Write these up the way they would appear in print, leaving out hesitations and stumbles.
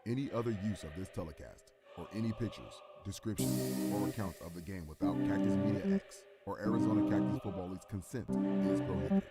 Any other use of this telecast, or any pictures, descriptions, or accounts of the game without Cactus Media X or Arizona Cactus Football League's consent is prohibited.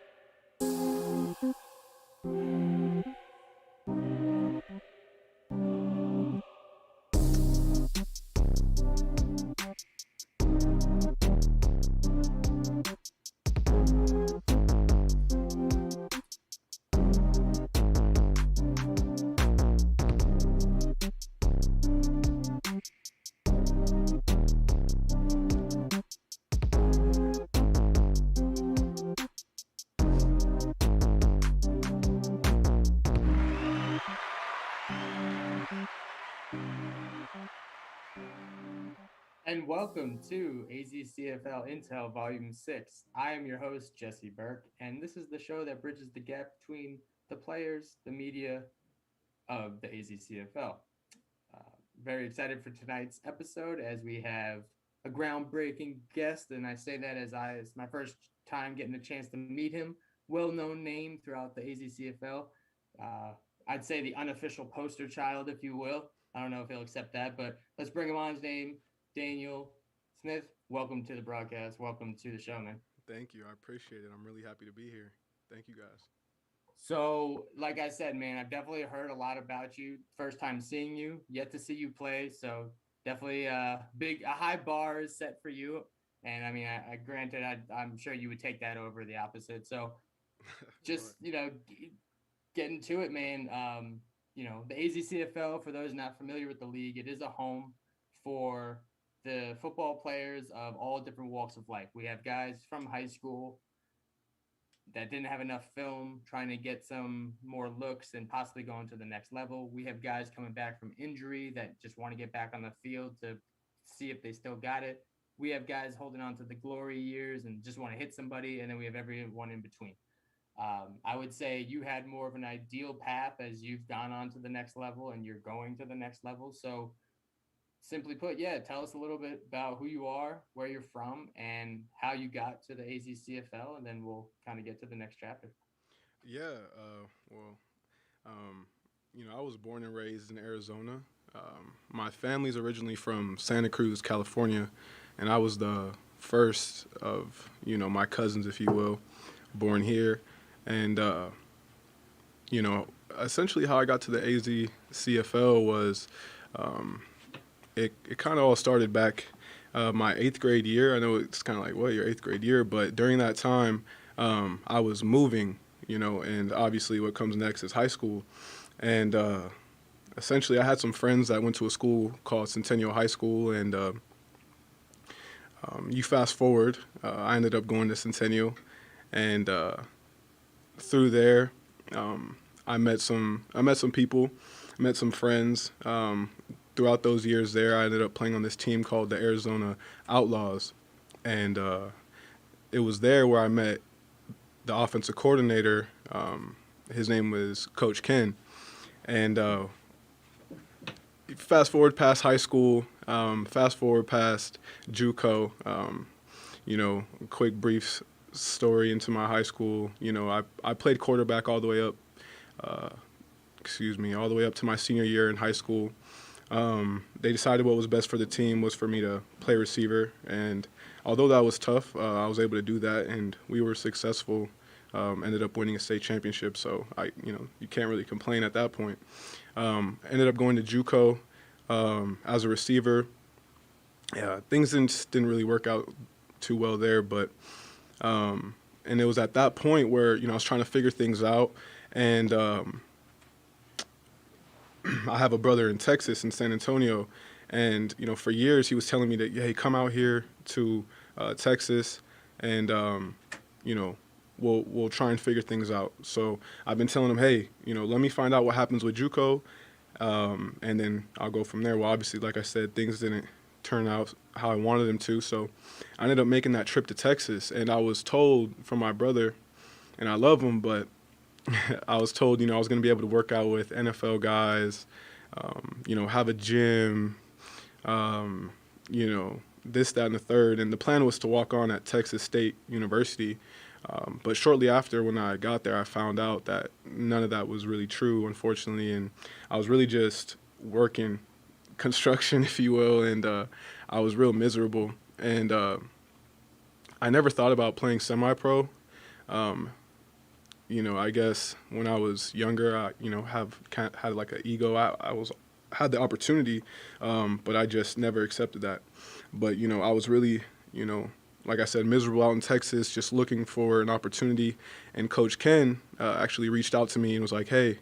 And welcome to Azcfl Intel Volume 6. I am your host, Jesse Burke, and this is the show that bridges the gap between the players, the media of the Azcfl. Uh, Very excited for tonight's episode as we have a groundbreaking guest, and I say that it's my first time getting a chance to meet him. Well-known name throughout the AZCFL. Uh, I'd say the unofficial poster child, if you will. I don't know if he'll accept that, but let's bring him on. His name, Daniel Smith. Welcome to the broadcast. Welcome to the show, man. Thank you. I appreciate it. I'm really happy to be here. Thank you, guys. So, like I said, man, I've definitely heard a lot about you. First time seeing you, yet to see you play. So, definitely a high bar is set for you. And I mean, I granted, I'm sure you would take that over the opposite. So, Sure. just getting to it, man. The AZCFL, for those not familiar with the league, it is a home for the football players of all different walks of life. We have guys from high school that didn't have enough film, trying to get some more looks and possibly going to the next level. We have guys coming back from injury that just want to get back on the field to see if they still got it. We have guys holding on to the glory years and just want to hit somebody, and then we have everyone in between. I would say you had more of an ideal path as you've gone on to the next level and you're going to the next level. So, simply put, yeah, tell us a little bit about who you are, where you're from, and how you got to the AZCFL, and then we'll kind of get to the next chapter. Yeah. Well, um, I was born and raised in Arizona. My family's originally from Santa Cruz, California, and I was the first of my cousins, if you will, born here. And you know, essentially how I got to the AZCFL was um, it kind of all started back my eighth grade year. I know it's kind of like, what, your eighth grade year? But during that time, I was moving, and obviously what comes next is high school. And essentially, I had some friends that went to a school called Centennial High School. And you fast forward, I ended up going to Centennial. And through there, I met some people, met some friends. Throughout those years there, I ended up playing on this team called the Arizona Outlaws, and it was there where I met the offensive coordinator. His name was Coach Ken, and fast forward past high school, fast forward past JUCO. Quick brief story into my high school. I played quarterback all the way up. Uh, all the way up to my senior year in high school. They decided what was best for the team was for me to play receiver, and although that was tough, I was able to do that, and we were successful. Ended up winning a state championship, so you can't really complain at that point. Ended up going to JUCO as a receiver. Yeah, things didn't really work out too well there, but and it was at that point where I was trying to figure things out, and I have a brother in Texas, in San Antonio, and for years he was telling me that, hey, come out here to Texas, and you know we'll try and figure things out. So I've been telling him, hey, let me find out what happens with JUCO, and then I'll go from there. Well, obviously, like I said, things didn't turn out how I wanted them to, so I ended up making that trip to Texas, and I was told from my brother, and I love him, but I was told, I was going to be able to work out with NFL guys, have a gym, um, this, that, and the third. And the plan was to walk on at Texas State University. But shortly after, when I got there, I found out that none of that was really true, unfortunately. And I was really just working construction, if you will, and I was real miserable. And I never thought about playing semi-pro. Um, I guess when I was younger, I had like an ego. I had the opportunity, but I just never accepted that. But I was really, like I said, miserable out in Texas, just looking for an opportunity. And Coach Ken actually reached out to me and was like, "Hey,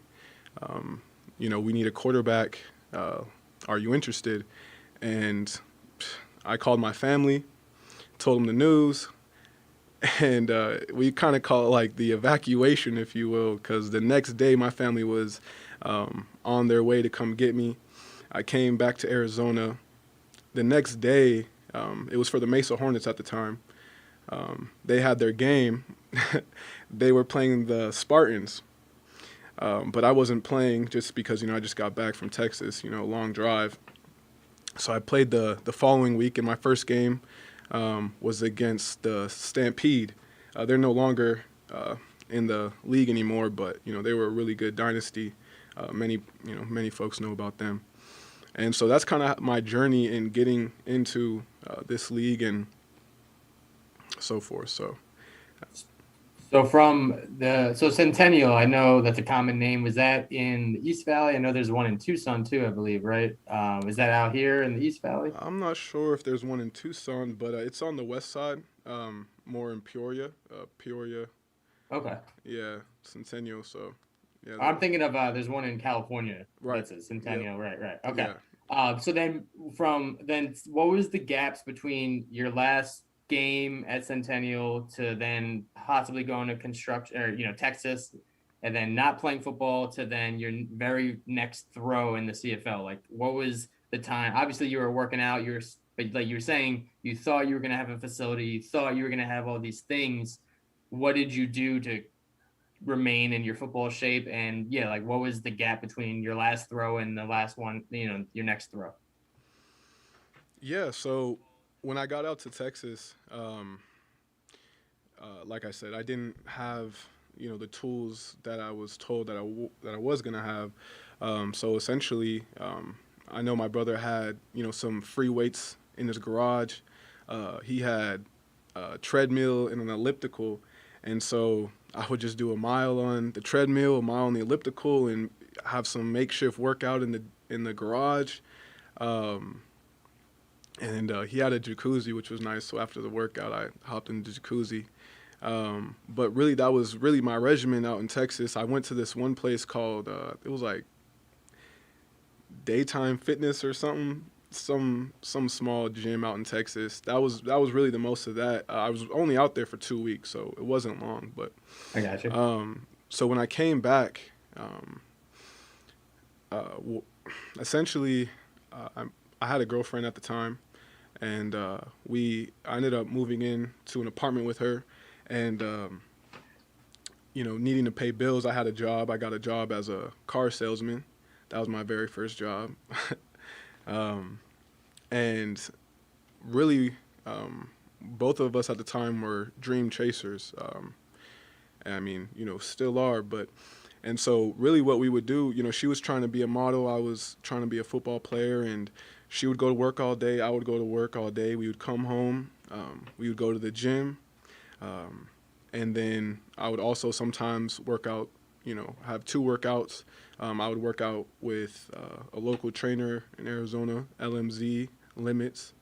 we need a quarterback. Are you interested?" And I called my family, told them the news, and we kind of call it like the evacuation, if you will, because the next day my family was on their way to come get me. I came back to Arizona. The next day, it was for the Mesa Hornets at the time. They had their game. They were playing the Spartans, but I wasn't playing just because, I just got back from Texas, long drive. So I played the following week, and my first game was against the Stampede. They're no longer in the league anymore, but they were a really good dynasty. Many folks know about them, and so that's kind of my journey in getting into this league and so forth. So Centennial, I know that's a common name. Was that in the East Valley? I know there's one in Tucson too, I believe, right? Is that out here in the East Valley? I'm not sure if there's one in Tucson, but it's on the west side, more in Peoria. Okay. Yeah, Centennial. So, yeah. I'm thinking of there's one in California. Right. That's a Centennial. Yep. Right. Okay. Yeah. So then what was the gaps between your last game at Centennial to then possibly going to construction or Texas, and then not playing football to then your very next throw in the CFL? Like, what was the time? Obviously, you were working out. But like you were saying, you thought you were going to have a facility. You thought you were going to have all these things. What did you do to remain in your football shape? And like, what was the gap between your last throw and the last one, your next throw? Yeah, so when I got out to Texas, like I said, I didn't have the tools that I was told that I was gonna have. So essentially, I know my brother had some free weights in his garage. He had a treadmill and an elliptical, and so I would just do a mile on the treadmill, a mile on the elliptical, and have some makeshift workout in the garage. And he had a jacuzzi, which was nice. So after the workout, I hopped in the jacuzzi. But really, that was really my regimen out in Texas. I went to this one place called, it was like Daytime Fitness or something, some small gym out in Texas. That was really the most of that. I was only out there for 2 weeks, so it wasn't long. But I got you. So when I came back, essentially, I had a girlfriend at the time. And I ended up moving in to an apartment with her, and needing to pay bills. I had a job. I got a job as a car salesman. That was my very first job, and really, both of us at the time were dream chasers. And I mean, still are, but. And so really what we would do, she was trying to be a model. I was trying to be a football player, and she would go to work all day. I would go to work all day. We would come home. We would go to the gym. And then I would also sometimes work out, have 2 workouts. I would work out with a local trainer in Arizona, LMZ Limits.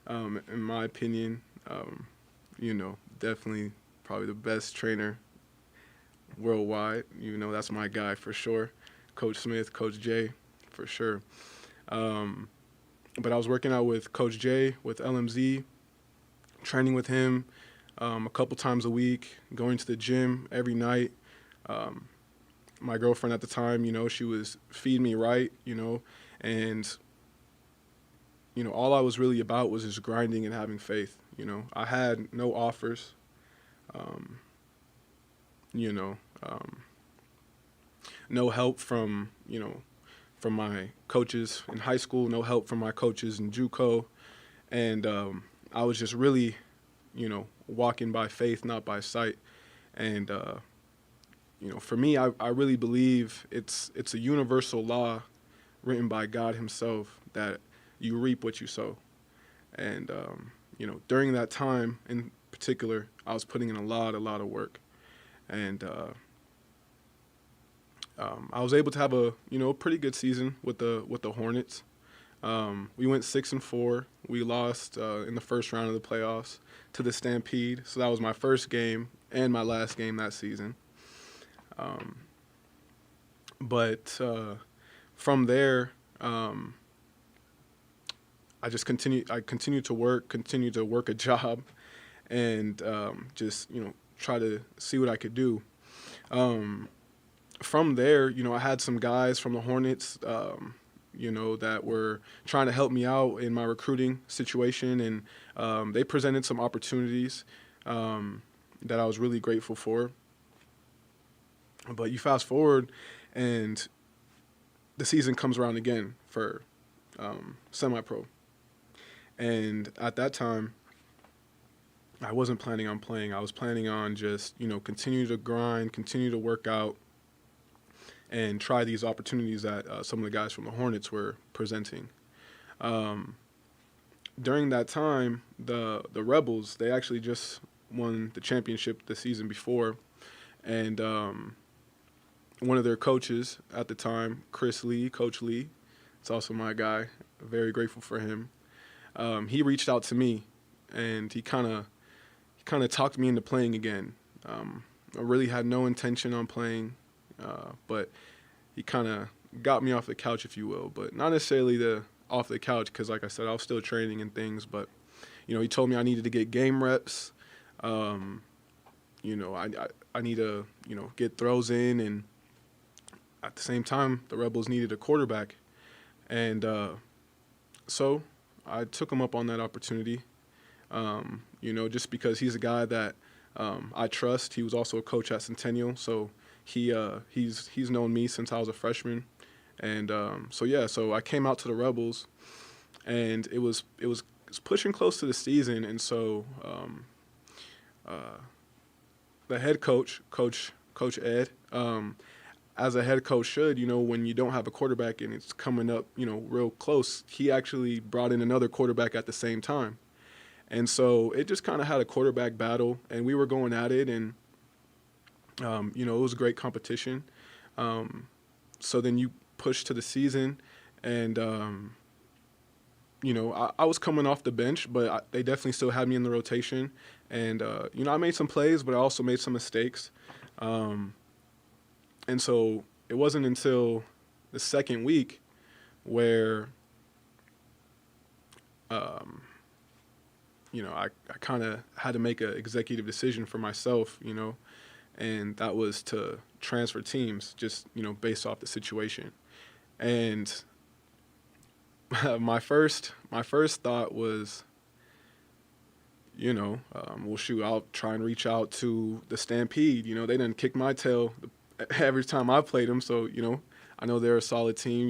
In my opinion, definitely probably the best trainer worldwide. That's my guy for sure. Coach Smith, Coach J, for sure. But I was working out with Coach J, with LMZ, training with him a couple times a week, going to the gym every night. My girlfriend at the time, she was feeding me right, and, all I was really about was just grinding and having faith. I had no offers, no help from, from my coaches in high school, no help from my coaches in JUCO. And I was just really, walking by faith, not by sight. And, for me, I really believe it's a universal law written by God Himself that you reap what you sow. And during that time in particular, I was putting in a lot of work, and I was able to have a pretty good season with the Hornets. We went 6-4. We lost in the first round of the playoffs to the Stampede. So that was my first game and my last game that season. But from there, I continued to work a job, and just try to see what I could do. From there, I had some guys from the Hornets, that were trying to help me out in my recruiting situation, and they presented some opportunities that I was really grateful for. But you fast forward, and the season comes around again for semi-pro. And at that time, I wasn't planning on playing. I was planning on just, continue to grind, continue to work out, and try these opportunities that some of the guys from the Hornets were presenting. During that time, the Rebels, they actually just won the championship the season before, and one of their coaches at the time, Coach Lee, it's also my guy, very grateful for him. He reached out to me, and he kind of talked me into playing again. I really had no intention on playing, but he kind of got me off the couch, if you will, but not necessarily off the couch, because like I said, I was still training and things, but he told me I needed to get game reps. I need to get throws in, and at the same time, the Rebels needed a quarterback, and so I took him up on that opportunity. Just because he's a guy that I trust. He was also a coach at Centennial, so he's known me since I was a freshman, and so I came out to the Rebels, and it was pushing close to the season, and so the head coach, Coach Ed, as a head coach should, when you don't have a quarterback and it's coming up, real close, he actually brought in another quarterback at the same time. And so it just kind of had a quarterback battle, and we were going at it, and, it was a great competition. So then you push to the season, and, I was coming off the bench, but they definitely still had me in the rotation. And, I made some plays, but I also made some mistakes. And so it wasn't until the second week where, I kind of had to make an executive decision for myself, and that was to transfer teams just, based off the situation. And my first thought was, well, shoot, I'll try and reach out to the Stampede. They done kick my tail every time I played them, so, I know they're a solid team,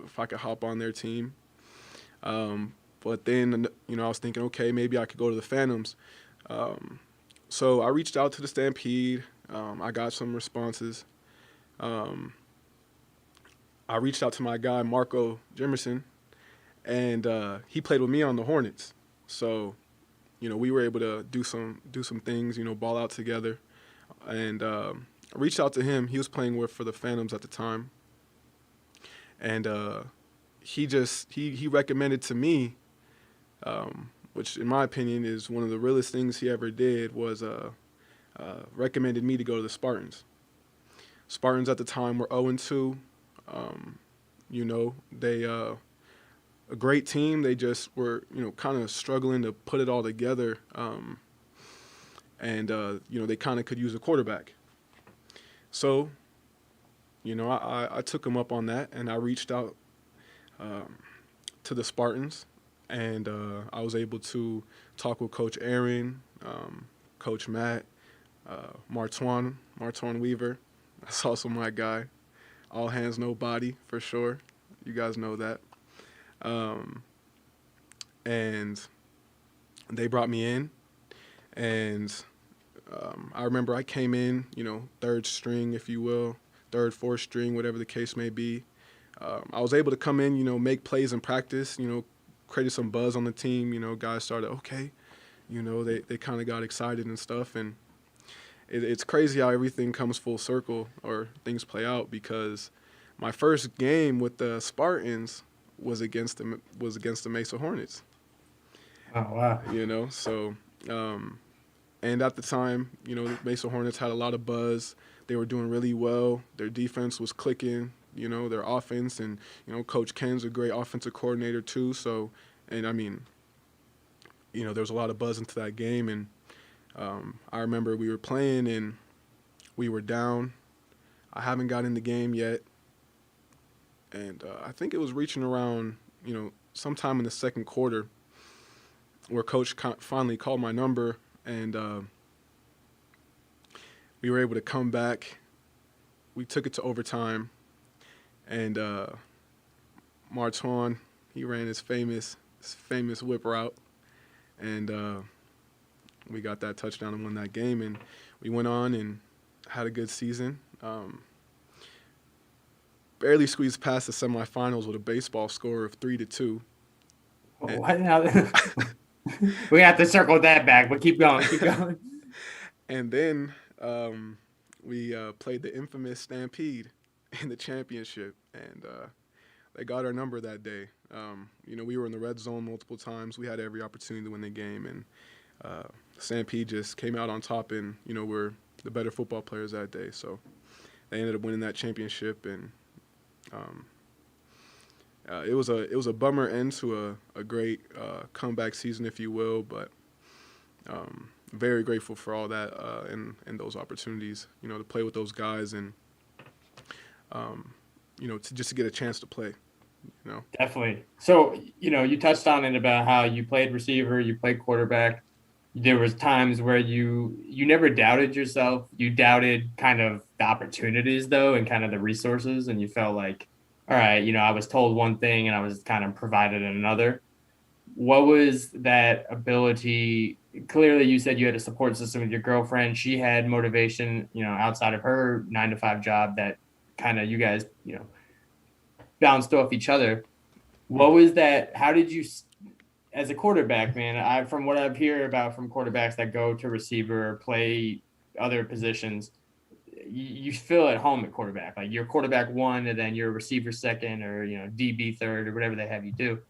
if I could hop on their team. But then, I was thinking, okay, maybe I could go to the Phantoms. So I reached out to the Stampede. I got some responses. I reached out to my guy, Marco Jimerson, and he played with me on the Hornets. So, we were able to do some things, ball out together. And I reached out to him. He was playing for the Phantoms at the time. And he recommended to me, which in my opinion is one of the realest things he ever did, was recommended me to go to the Spartans. Spartans at the time were 0-2. They a great team. They just were, kind of struggling to put it all together. And they kind of could use a quarterback. So, I took him up on that, and I reached out to the Spartans, and I was able to talk with Coach Aaron, Coach Matt, Martwan Weaver. That's also my guy. All hands, no body, for sure. You guys know that. And they brought me in, and I remember I came in, third string, if you will, third, fourth string, whatever the case may be. I was able to come in, make plays in practice, created some buzz on the team. Guys started, okay, they kind of got excited and stuff. And it's crazy how everything comes full circle or things play out, because my first game with the Spartans was against the Mesa Hornets. Oh, wow. So and at the time, the Mesa Hornets had a lot of buzz. They were doing really well. Their defense was clicking, their offense. And, Coach Ken's a great offensive coordinator too. So, and I mean, there was a lot of buzz into that game. And I remember we were playing and we were down. I haven't got in the game yet. And I think it was reaching around, sometime in the second quarter where Coach finally called my number. And we were able to come back. We took it to overtime. And Martwan, he ran his famous whip route. And we got that touchdown and won that game. And we went on and had a good season. Barely squeezed past the semifinals with a baseball score of 3-2. What now? We have to circle that back, but keep going. And then we played the infamous Stampede in the championship, and they got our number that day. We were in the red zone multiple times. We had every opportunity to win the game, and Stampede just came out on top, and we're the better football players that day. So they ended up winning that championship, and it was a bummer end to a great comeback season, if you will, but very grateful for all that and those opportunities, to play with those guys and to get a chance to play. Definitely. So you touched on it about how you played receiver, you played quarterback. There was times where you never doubted yourself. You doubted kind of the opportunities though, and kind of the resources, and you felt like, all right, I was told one thing and I was kind of provided another. What was that ability? Clearly you said you had a support system with your girlfriend. She had motivation, outside of her 9-to-5 job that kind of you guys, bounced off each other. What was that? How did you, as a quarterback, man, from what I've heard about from quarterbacks that go to receiver or play other positions, you feel at home at quarterback. Like you're quarterback one, and then you're a receiver second, or DB third, or whatever they have you do.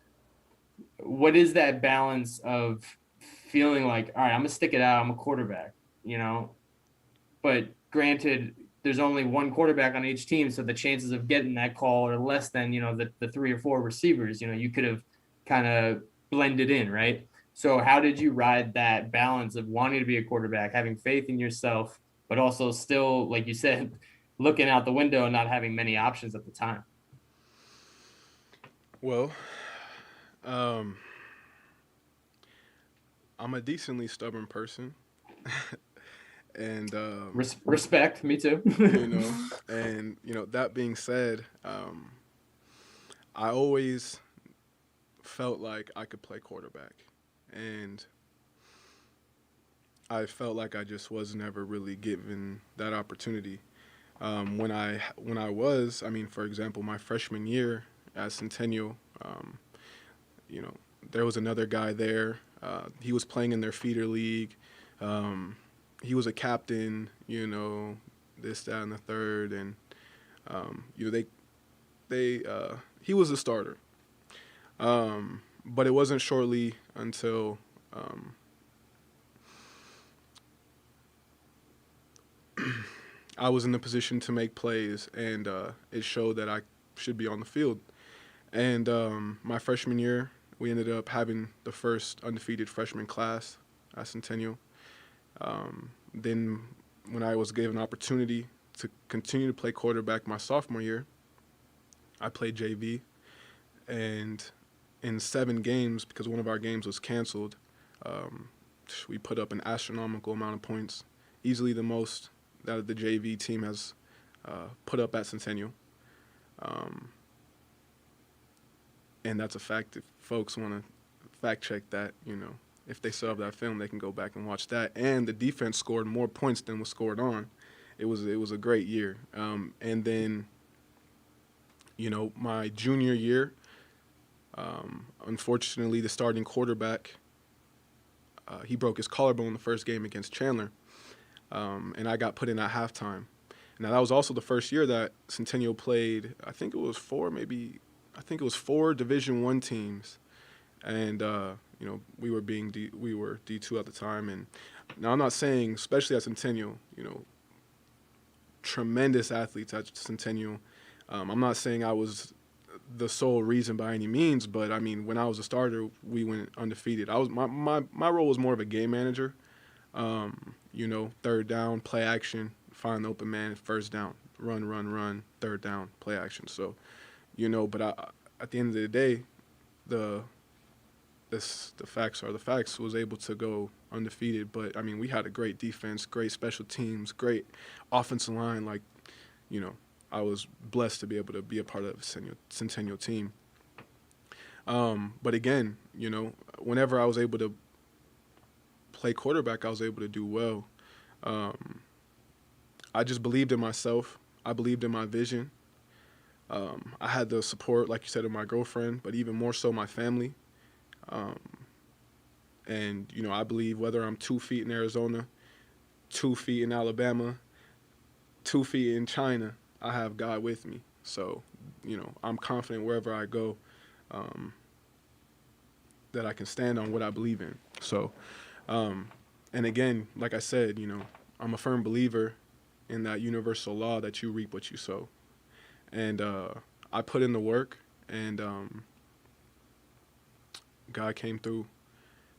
What is that balance of feeling like, all right, I'm gonna stick it out, I'm a quarterback, but granted, there's only one quarterback on each team, so the chances of getting that call are less than the 3 or 4 receivers. You could have kind of blended in, right? So how did you ride that balance of wanting to be a quarterback, having faith in yourself, but also still, like you said, looking out the window and not having many options at the time? Well, I'm a decently stubborn person. And respect, me too. And that being said, I always felt like I could play quarterback, and I felt like I just was never really given that opportunity. When I was, for example, my freshman year at Centennial, there was another guy there. He was playing in their feeder league. He was a captain, this, that, and the third, and he was a starter. But it wasn't shortly until I was in the position to make plays, and it showed that I should be on the field. And my freshman year, we ended up having the first undefeated freshman class at Centennial. Then when I was given an opportunity to continue to play quarterback my sophomore year, I played JV. And in 7 games, because one of our games was canceled, we put up an astronomical amount of points, easily the most that the JV team has put up at Centennial. And that's a fact. If folks want to fact check that, if they still have that film, they can go back and watch that. And the defense scored more points than was scored on. It was a great year. And then My junior year, unfortunately, the starting quarterback, he broke his collarbone the first game against Chandler, and I got put in at halftime. Now, that was also the first year that Centennial played, I think it was four Division I teams. And, we were we were D2 at the time. And now I'm not saying, especially at Centennial, tremendous athletes at Centennial. I'm not saying I was the sole reason by any means, but I mean, when I was a starter, we went undefeated. I was my role was more of a game manager. Third down, play action, find the open man, first down, run, third down, play action. So, but at the end of the day, the facts are the facts. Was able to go undefeated, but I mean, we had a great defense, great special teams, great offensive line. Like, I was blessed to be able to be a part of a Centennial team. But again, whenever I was able to play quarterback, I was able to do well. I just believed in myself. I believed in my vision. I had the support, like you said, of my girlfriend, but even more so my family. And I believe whether I'm 2 feet in Arizona, 2 feet in Alabama, 2 feet in China, I have God with me. So, I'm confident wherever I go, that I can stand on what I believe in. So, and again, like I said, I'm a firm believer in that universal law that you reap what you sow. And I put in the work, and God came through,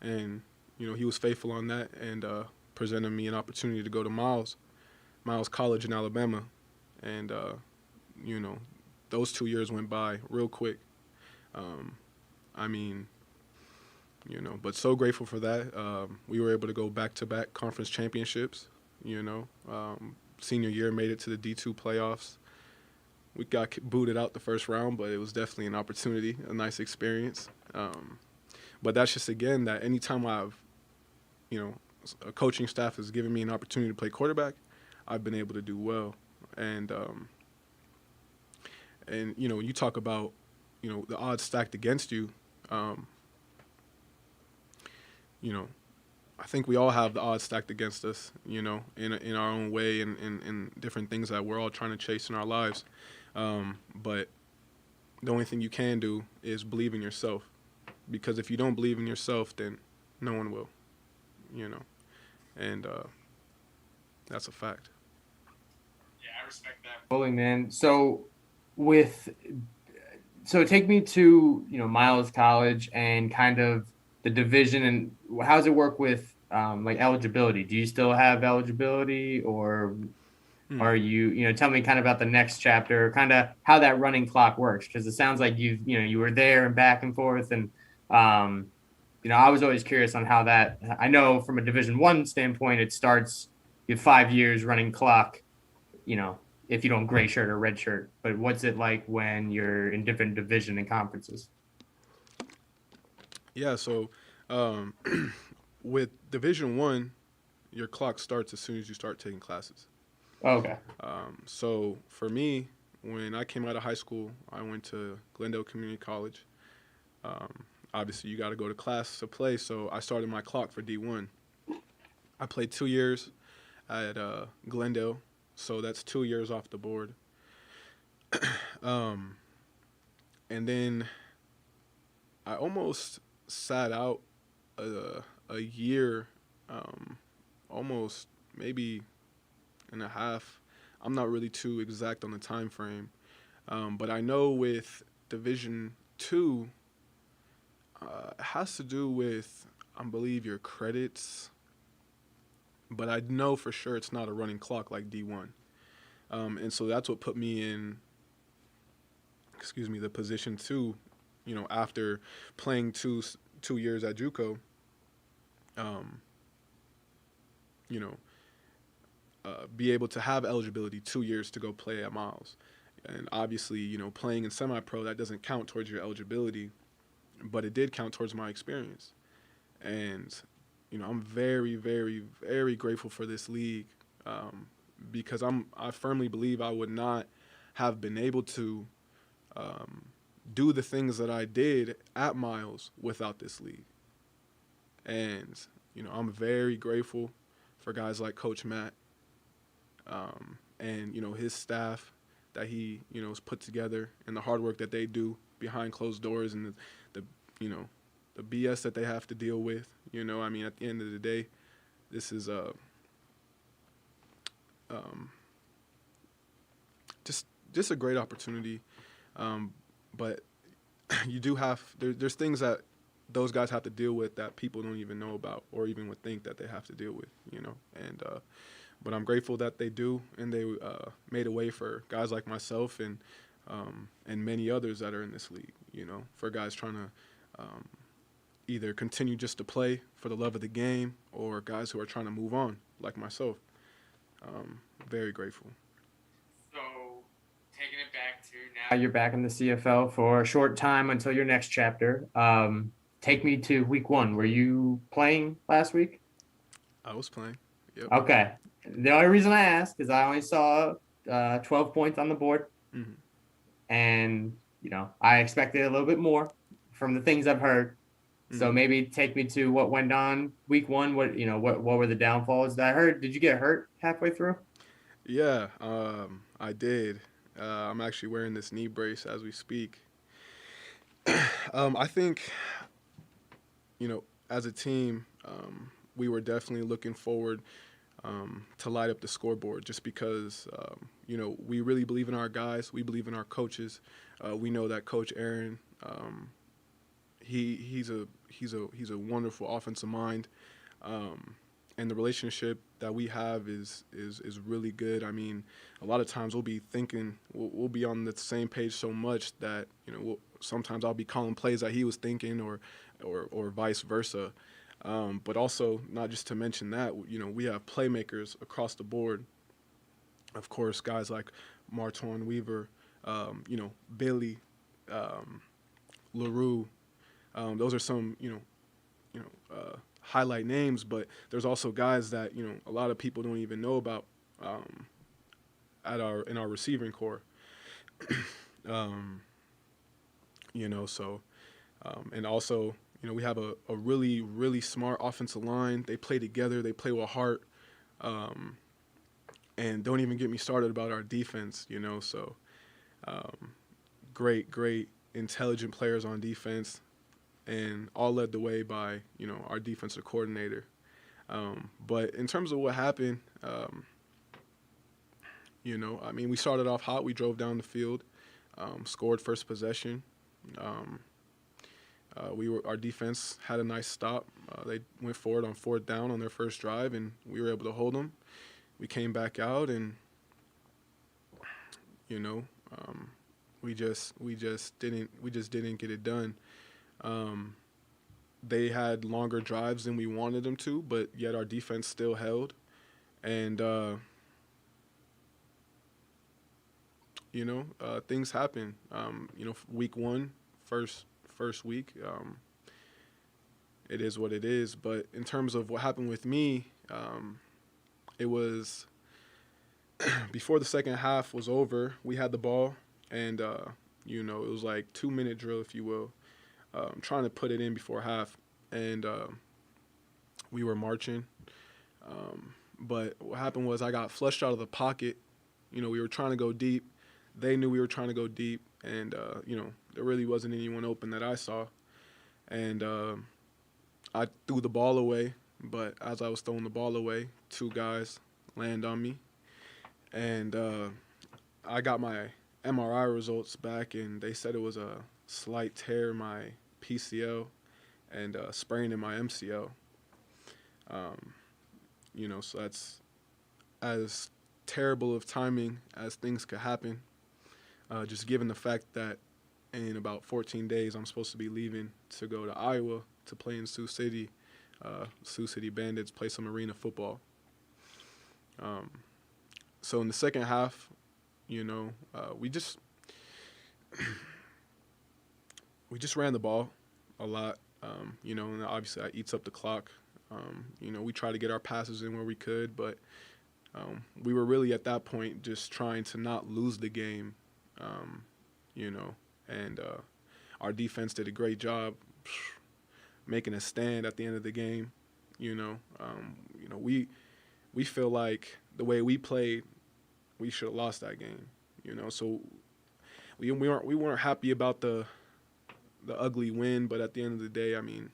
and he was faithful on that, and presented me an opportunity to go to Miles College in Alabama, and those 2 years went by real quick. But so grateful for that. We were able to go back-to-back conference championships. Senior year, made it to the D2 playoffs. We got booted out the first round, but it was definitely an opportunity, a nice experience. But that's just, again, that anytime a coaching staff has given me an opportunity to play quarterback, I've been able to do well. And you talk about, the odds stacked against you. I think we all have the odds stacked against us, in our own way, and different things that we're all trying to chase in our lives. But the only thing you can do is believe in yourself, because if you don't believe in yourself, then no one will, and that's a fact. Yeah, I respect that fully, man. So take me to, Miles College and kind of the division, and how does it work with like eligibility? Do you still have eligibility, or are you, tell me kind of about the next chapter, kind of how that running clock works? Because it sounds like you were there and back and forth, and I was always curious on how that. I know from a Division I standpoint, it starts, you have 5 years running clock, if you don't gray shirt or red shirt. But what's it like when you're in different division and conferences? Yeah, so with Division I, your clock starts as soon as you start taking classes. Okay. So for me, when I came out of high school, I went to Glendale Community College. Obviously, you got to go to class to play, so I started my clock for D1. I played 2 years at Glendale, so that's 2 years off the board. And then I almost sat out a year, almost maybe and a half. I'm not really too exact on the time frame, but I know with Division II, it has to do with, I believe, your credits, but I know for sure it's not a running clock like D1. And so that's what put me in, the position to, after playing two years at JUCO, be able to have eligibility 2 years to go play at Miles. And obviously, playing in semi-pro, that doesn't count towards your eligibility, but it did count towards my experience. And, I'm very, very, very grateful for this league, because I firmly believe I would not have been able to do the things that I did at Miles without this league. And, I'm very grateful for guys like Coach Matt, and, his staff that he, has put together, and the hard work that they do behind closed doors, and the the BS that they have to deal with. At the end of the day, this is just a great opportunity. But you do there's things that those guys have to deal with that people don't even know about or even would think that they have to deal with, and but I'm grateful that they do, and they made a way for guys like myself and many others that are in this league, for guys trying to either continue just to play for the love of the game or guys who are trying to move on like myself. Very grateful. So, taking it back to now, you're back in the CFL for a short time until your next chapter. Take me to week 1. Were you playing last week? I was playing. Yep. Okay. The only reason I asked is I only saw 12 points on the board. Mm-hmm. And, I expected a little bit more from the things I've heard. Mm-hmm. So maybe take me to what went on week 1. What were the downfalls that I heard? Did you get hurt halfway through? Yeah, I did. I'm actually wearing this knee brace as we speak. I think, as a team, we were definitely looking forward to light up the scoreboard just because, we really believe in our guys. We believe in our coaches. We know that Coach Aaron, he's a wonderful offensive mind. And the relationship that we have is really good. I mean, a lot of times we'll be thinking, we'll be on the same page so much that, sometimes I'll be calling plays that he was thinking or vice versa. But also, not just to mention that, we have playmakers across the board. Of course, guys like Martwan Weaver, Billy, LaRue. Those are some, highlight names, but there's also guys that, a lot of people don't even know about in our receiving corps. And also, we have a really, really smart offensive line. They play together. They play with heart. And don't even get me started about our defense, So great, intelligent players on defense, and all led the way by, our defensive coordinator. But in terms of what happened, we started off hot. We drove down the field, scored first possession. Our defense had a nice stop. They went forward on 4th down on their first drive, and we were able to hold them. We came back out, and we just didn't get it done. They had longer drives than we wanted them to, but yet our defense still held. And things happen. Week 1, first week, it is what it is. But in terms of what happened with me, it was before the second half was over. We had the ball, and it was like 2-minute drill, if you will, trying to put it in before half, and we were marching. But what happened was I got flushed out of the pocket. We were trying to go deep. They knew we were trying to go deep, and there really wasn't anyone open that I saw. And I threw the ball away, but as I was throwing the ball away, 2 guys land on me. And I got my MRI results back, and they said it was a slight tear in my PCL and a sprain in my MCL. So that's as terrible of timing as things could happen. Just given the fact that in about 14 days, I'm supposed to be leaving to go to Iowa to play in Sioux City. Sioux City Bandits, play some arena football. So in the second half, we just ran the ball a lot. And obviously that eats up the clock. We try to get our passes in where we could, but we were really at that point just trying to not lose the game. And our defense did a great job making a stand at the end of the game. We feel like the way we played, we should have lost that game. So we weren't happy about the ugly win, but at the end of the day, I mean,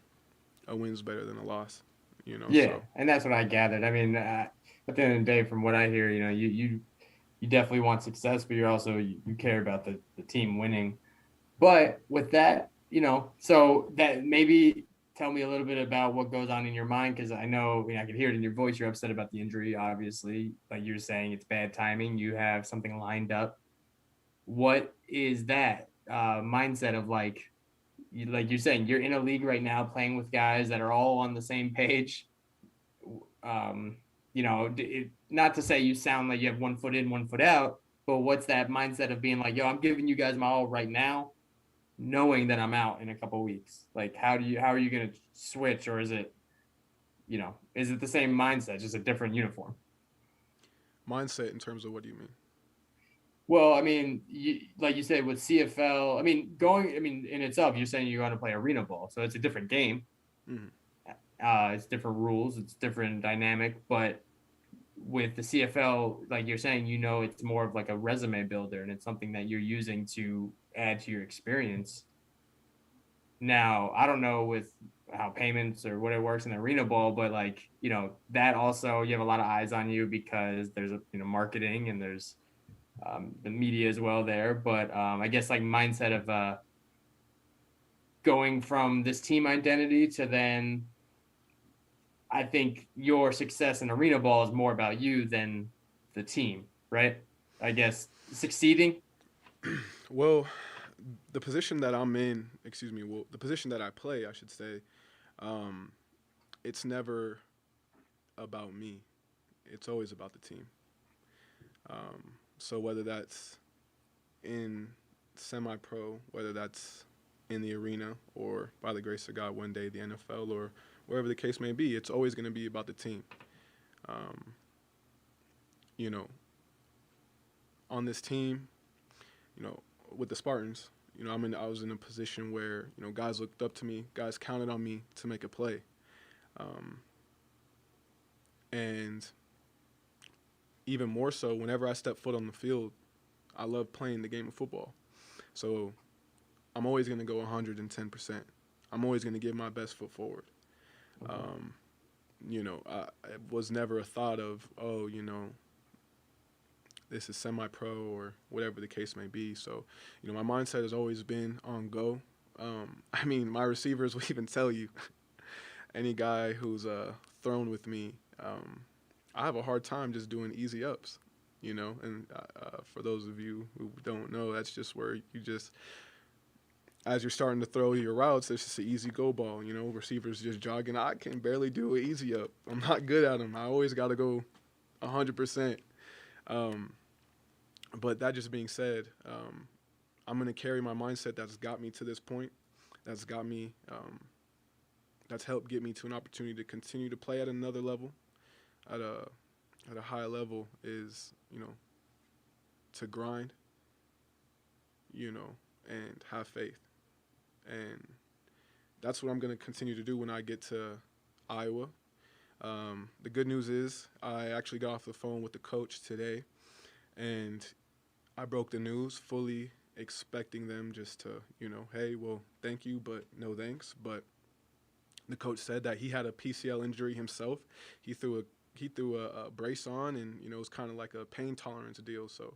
a win's better than a loss. Yeah, So and that's what I gathered. I mean, at the end of the day, from what I hear, you definitely want success, but you care about the team winning. But with that, so that maybe tell me a little bit about what goes on in your mind, because I know, I can hear it in your voice. You're upset about the injury, obviously. Like you're saying, it's bad timing. You have something lined up. What is that mindset of like you're saying, you're in a league right now playing with guys that are all on the same page? Not to say you sound like you have one foot in, one foot out, but what's that mindset of being like, yo, I'm giving you guys my all right now, knowing that I'm out in a couple of weeks? Like, how are you going to switch? Or is it the same mindset, just a different uniform? mindset in terms of what do you mean? Well, I mean, like you said with CFL, in itself, you're saying you're going to play arena ball, so it's a different game. Mm-hmm. It's different rules, it's different dynamic, but with the CFL, like you're saying, it's more of like a resume builder, and it's something that you're using to add to your experience. Now, I don't know with how payments or what it works in arena ball, but like, that also, you have a lot of eyes on you because there's marketing, and there's the media as well there. But I guess like mindset of going from this team identity to then, I think your success in arena ball is more about you than the team, right? I guess succeeding. Well, the position that I'm in, the position that I play, I should say, it's never about me. It's always about the team. So whether that's in semi-pro, whether that's in the arena, or by the grace of God, one day the NFL, or wherever the case may be, it's always going to be about the team. On this team, with the Spartans, I was in a position where, guys looked up to me, guys counted on me to make a play. And even more so, whenever I step foot on the field, I love playing the game of football. So I'm always going to go 110%. I'm always going to give my best foot forward. It was never a thought of, this is semi-pro or whatever the case may be. So, my mindset has always been on go. My receivers will even tell you, any guy who's thrown with me, I have a hard time just doing easy ups, and for those of you who don't know, that's just where you just, as you're starting to throw your routes, it's just an easy go ball, receivers just jogging. I can barely do an easy up. I'm not good at them. I always got to go 100%. But that just being said, I'm going to carry my mindset that's got me to this point, that's got me, that's helped get me to an opportunity to continue to play at another level, at a high level, is, to grind, and have faith. And that's what I'm going to continue to do when I get to Iowa. The good news is I actually got off the phone with the coach today, and I broke the news, fully expecting them just to, hey, well, thank you, but no thanks. But the coach said that he had a PCL injury himself. He threw a brace on, and, it was kind of like a pain tolerance deal. So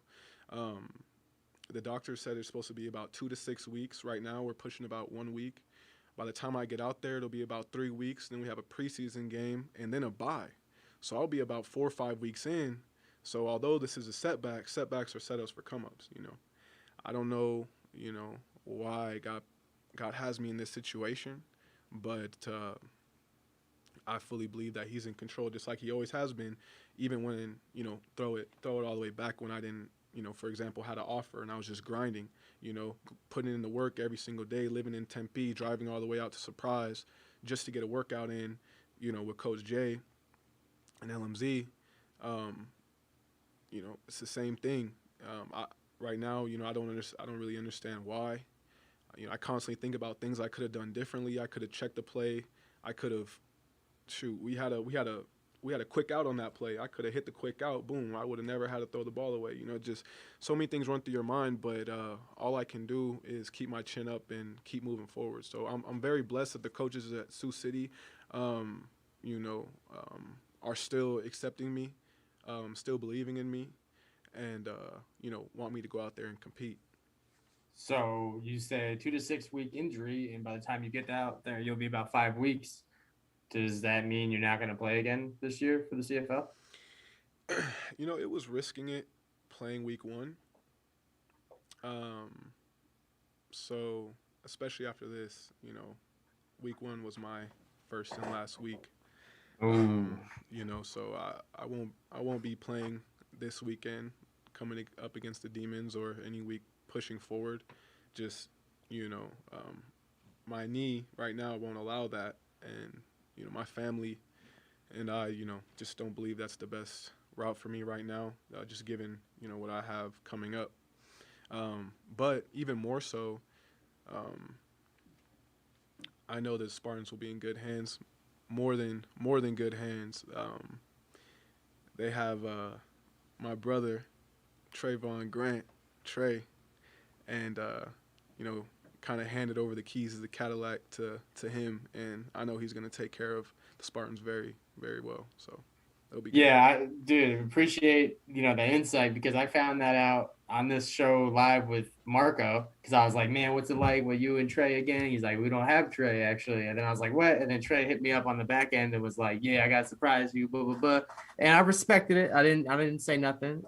the doctor said it's supposed to be about 2 to 6 weeks. Right now we're pushing about 1 week. By the time I get out there, it'll be about 3 weeks. Then we have a preseason game and then a bye. So I'll be about 4 or 5 weeks in. So although this is a setback, setbacks are setups for come-ups, I don't know, why God has me in this situation, but I fully believe that he's in control, just like he always has been, even when, throw it all the way back when I didn't, for example, had an offer and I was just grinding, putting in the work every single day, living in Tempe, driving all the way out to Surprise just to get a workout in, with Coach Jay and LMZ. It's the same thing. Right now, I don't really understand why. I constantly think about things I could have done differently. I could have checked the play. I could have shoot. We had a quick out on that play. I could have hit the quick out. Boom. I would have never had to throw the ball away. Just so many things run through your mind. But all I can do is keep my chin up and keep moving forward. So I'm very blessed that the coaches at Sioux City, you know, are still accepting me, still believing in me, and want me to go out there and compete. So you said 2 to 6 week injury, and by the time you get out there, you'll be about 5 weeks. Does that mean you're not going to play again this year for the CFL? It was risking it playing week one. Um, so especially after this, week one was my first and last week. Ooh. So I won't be playing this weekend coming up against the Demons or any week pushing forward. Just my knee right now won't allow that, and my family and I just don't believe that's the best route for me right now. Just given what I have coming up, but even more so, I know that Spartans will be in good hands, more than good hands. They have my brother Trayvon Grant, Trey, and kind of handed over the keys of the Cadillac to him, and I know he's going to take care of the Spartans very, very well. So it'll be good. Yeah, dude, appreciate the insight, because I found that out on this show live with Marco, because I was like, man, what's it like with you and Trey again? He's like, we don't have Trey actually, and then I was like, what? And then Trey hit me up on the back end and was like, yeah, I got to surprise you, blah blah blah, and I respected it. I didn't say nothing,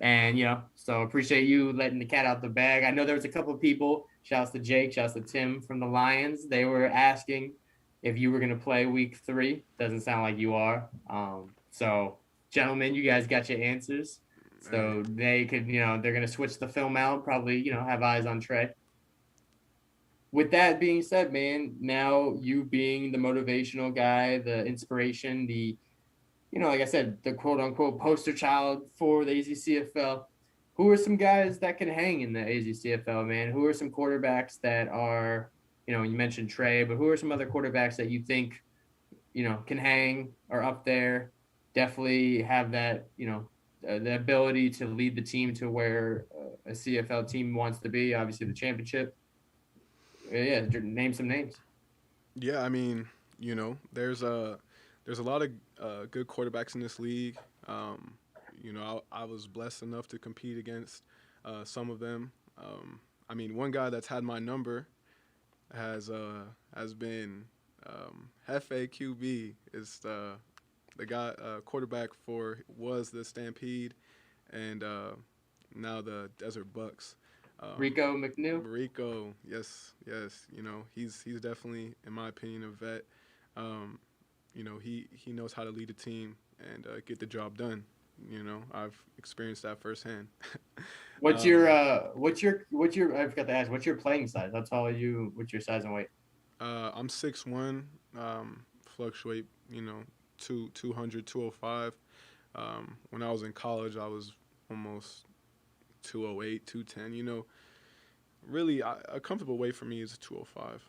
and so appreciate you letting the cat out the bag. I know there was a couple of people. Shouts to Jake, shouts to Tim from the Lions. They were asking if you were going to play week 3. Doesn't sound like you are. So, gentlemen, you guys got your answers. So they could, they're going to switch the film out, probably, have eyes on Trey. With that being said, man, now you being the motivational guy, the inspiration, the, like I said, the quote unquote poster child for the AZCFL, who are some guys that can hang in the AZCFL, man? Who are some quarterbacks that are, you mentioned Trey, but who are some other quarterbacks that you think, can hang or up there, definitely have that, the ability to lead the team to where a CFL team wants to be, obviously the championship. Yeah, name some names. Yeah, I mean, there's a lot of good quarterbacks in this league. I was blessed enough to compete against some of them. I mean, one guy that's had my number has been Hefe QB, is the guy quarterback was the Stampede, and now the Desert Bucks. Rico McNew. Rico, yes. He's definitely, in my opinion, a vet. He knows how to lead a team and get the job done. I've experienced that firsthand. What's your I forgot to ask, what's your playing size? How tall are you? What's your size and weight? I'm 6'1", fluctuate, 200, 205. When I was in college, I was almost 208, 210, really a comfortable weight for me is 205,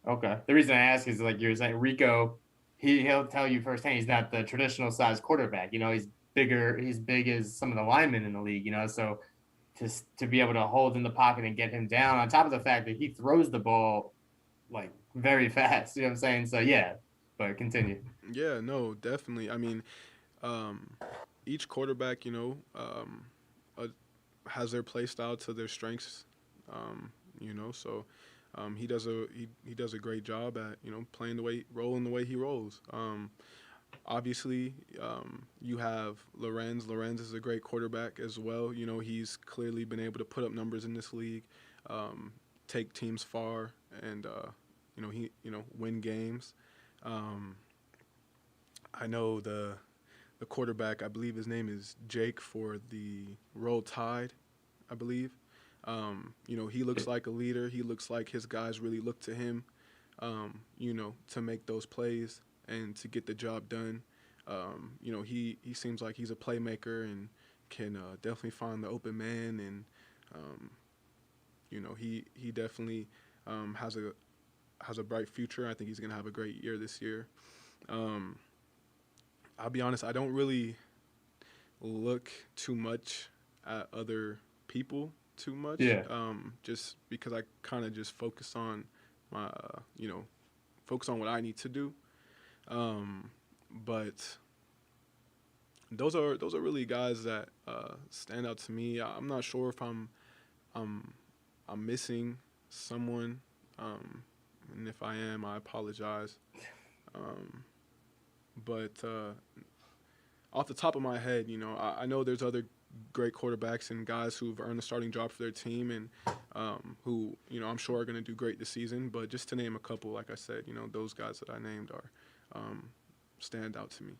Okay. The reason I ask is, like you're saying, Rico, he'll tell you firsthand he's not the traditional size quarterback. He's bigger. He's big as some of the linemen in the league. So to be able to hold in the pocket and get him down, on top of the fact that he throws the ball like very fast. You know what I'm saying? So yeah, but continue. Yeah, no, definitely. I mean, each quarterback, has their play style to their strengths. So. He does a great job at rolling the way he rolls. Obviously, you have Lorenz. Lorenz is a great quarterback as well. He's clearly been able to put up numbers in this league, take teams far, and win games. I know the quarterback. I believe his name is Jake for the Roll Tide, I believe. He looks like a leader. He looks like his guys really look to him, to make those plays and to get the job done. He seems like he's a playmaker and can definitely find the open man and, he definitely has a bright future. I think he's gonna have a great year this year. I'll be honest, I don't really look too much at other people too much, Yeah. just because I kind of just focus on my, focus on what I need to do. But those are really guys that stand out to me. I'm not sure if I'm I'm missing someone, and if I am, I apologize. Um, but off the top of my head, I know there's other great quarterbacks and guys who've earned a starting job for their team and who, I'm sure are going to do great this season. But just to name a couple, like I said, those guys that I named are stand out to me.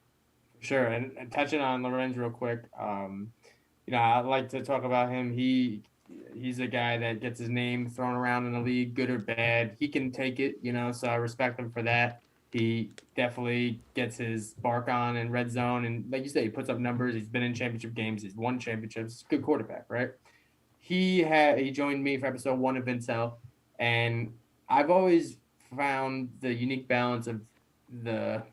Sure. And touching on Lorenz real quick, I'd like to talk about him. He's a guy that gets his name thrown around in the league, good or bad. He can take it, so I respect him for that. He definitely gets his bark on in red zone, and like you said, he puts up numbers. He's been in championship games. He's won championships. Good quarterback, right? He joined me for episode 1 of Intel, and I've always found the unique balance of the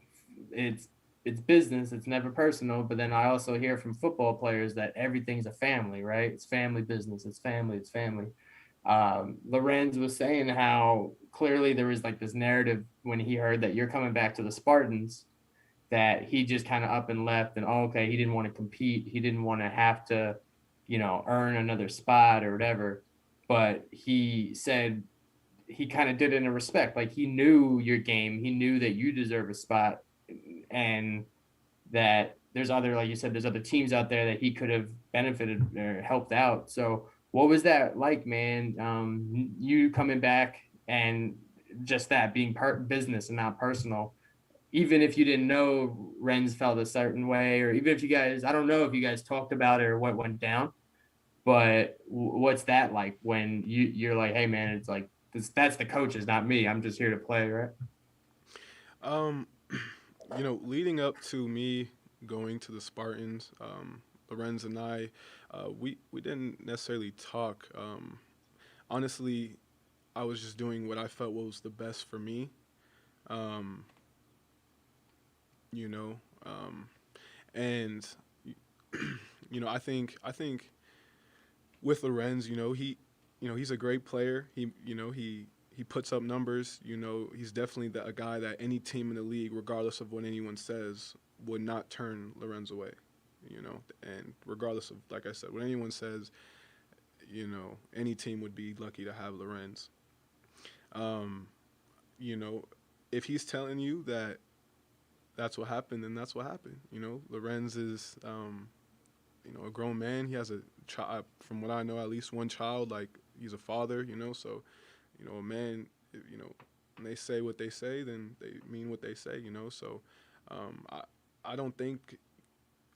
it's it's business, it's never personal, but then I also hear from football players that everything's a family, right? It's family business, it's family. Lorenz was saying how clearly there was like this narrative when he heard that you're coming back to the Spartans, that he just kind of up and left, and okay, he didn't want to compete, he didn't want to have to, earn another spot or whatever. But he said he kind of did it in a respect, like he knew your game, he knew that you deserve a spot, and that there's other, like you said, there's other teams out there that he could have benefited or helped out. So what was that like, man? You coming back and just that being part business and not personal, even if you didn't know Renz felt a certain way, or even if you guys, I don't know if you guys talked about it or what went down, but what's that like when you're like, hey man, it's like that's the coaches, not me. I'm just here to play, right? Um, leading up to me going to the Spartans, Lorenz and I, we didn't necessarily talk. Honestly, I was just doing what I felt was the best for me. Um, you know, and I think with Lorenz, he's a great player. He puts up numbers. He's definitely a guy that any team in the league, regardless of what anyone says, would not turn Lorenz away. And regardless of, like I said, what anyone says, any team would be lucky to have Lorenz. Um, you know, if he's telling you that that's what happened, then that's what happened. Lorenz is, a grown man. He has a child, from what I know, at least one child. Like, he's a father, so, a man, when they say what they say, then they mean what they say, So, I, I don't think,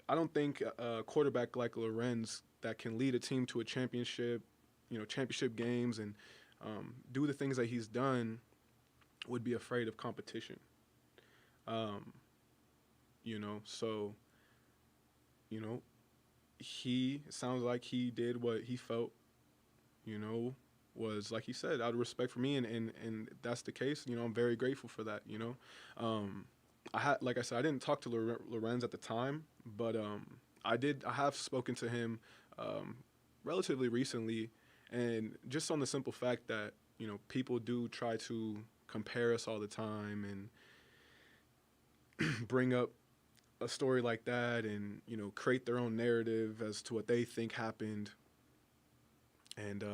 a quarterback like Lorenz that can lead a team to a championship, championship games, and do the things that he's done would be afraid of competition. Um, so, you know, he sounds like he did what he felt, was, like he said, out of respect for me, and that's the case. I'm very grateful for that. Like I said, I didn't talk to Lorenz at the time, but I have spoken to him um, relatively recently, and just on the simple fact that people do try to compare us all the time and bring up a story like that, and create their own narrative as to what they think happened. And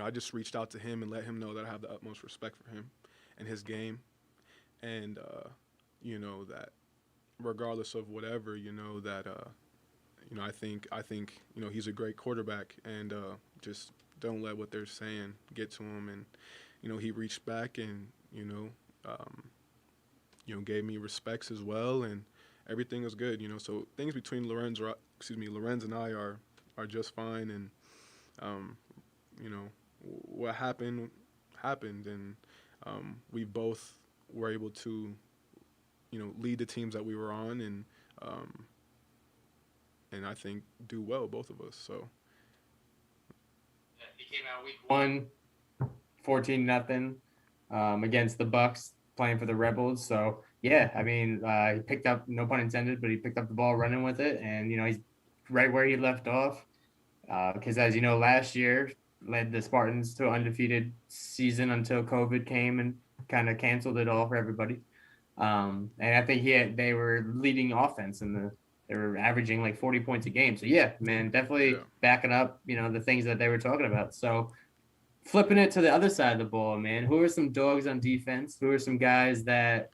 I just reached out to him and let him know that I have the utmost respect for him and his game, and that regardless of whatever, that I think he's a great quarterback, and just don't let what they're saying get to him. And he reached back and um, gave me respects as well, and everything was good. So things between Lorenz and I are just fine, and what happened, and we both were able to lead the teams that we were on, and I think do well, both of us. So he came out week 1, 14-0 against the Bucks, playing for the Rebels. So yeah, I mean, he picked up, no pun intended, but he picked up the ball running with it, and he's right where he left off. Because as you know, last year led the Spartans to an undefeated season until COVID came and kind of canceled it all for everybody. And I think they were leading offense they were averaging like 40 points a game. So yeah, man, definitely backing up, the things that they were talking about. So flipping it to the other side of the ball, man, who are some dogs on defense? Who are some guys that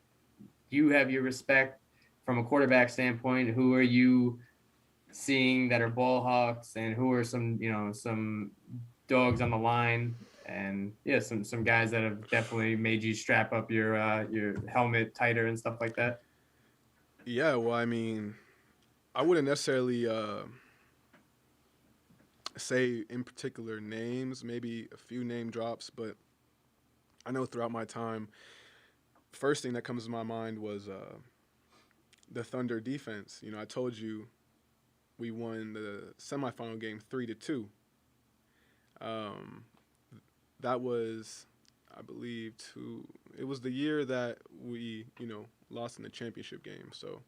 you have your respect from a quarterback standpoint? Who are you seeing that are ball hawks, and who are some dogs on the line? And yeah, some guys that have definitely made you strap up your helmet tighter and stuff like that. Yeah, well, I mean, I wouldn't necessarily say in particular names, maybe a few name drops, but I know throughout my time, first thing that comes to my mind was the Thunder defense. I told you we won the semifinal game 3-2. That was, I believe, it was the year that we, lost in the championship game. So,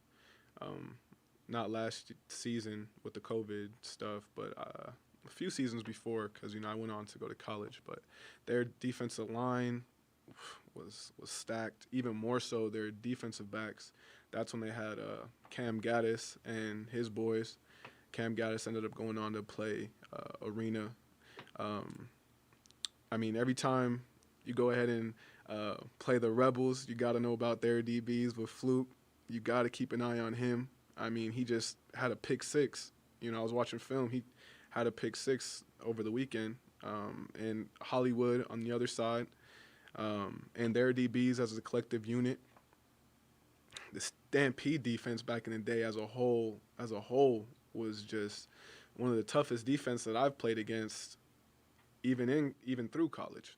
not last season with the COVID stuff, but a few seasons before, because I went on to go to college. But their defensive line was stacked. Even more so, their defensive backs. That's when they had Cam Gaddis and his boys. Cam Gaddis ended up going on to play Arena. I mean, every time you go ahead and play the Rebels, you got to know about their DBs. With Fluke, you got to keep an eye on him. I mean, he just had a pick six. I was watching film. He had a pick six over the weekend. And Hollywood on the other side. And their DBs as a collective unit. The Stampede defense back in the day as a whole was just one of the toughest defense that I've played against, even through college.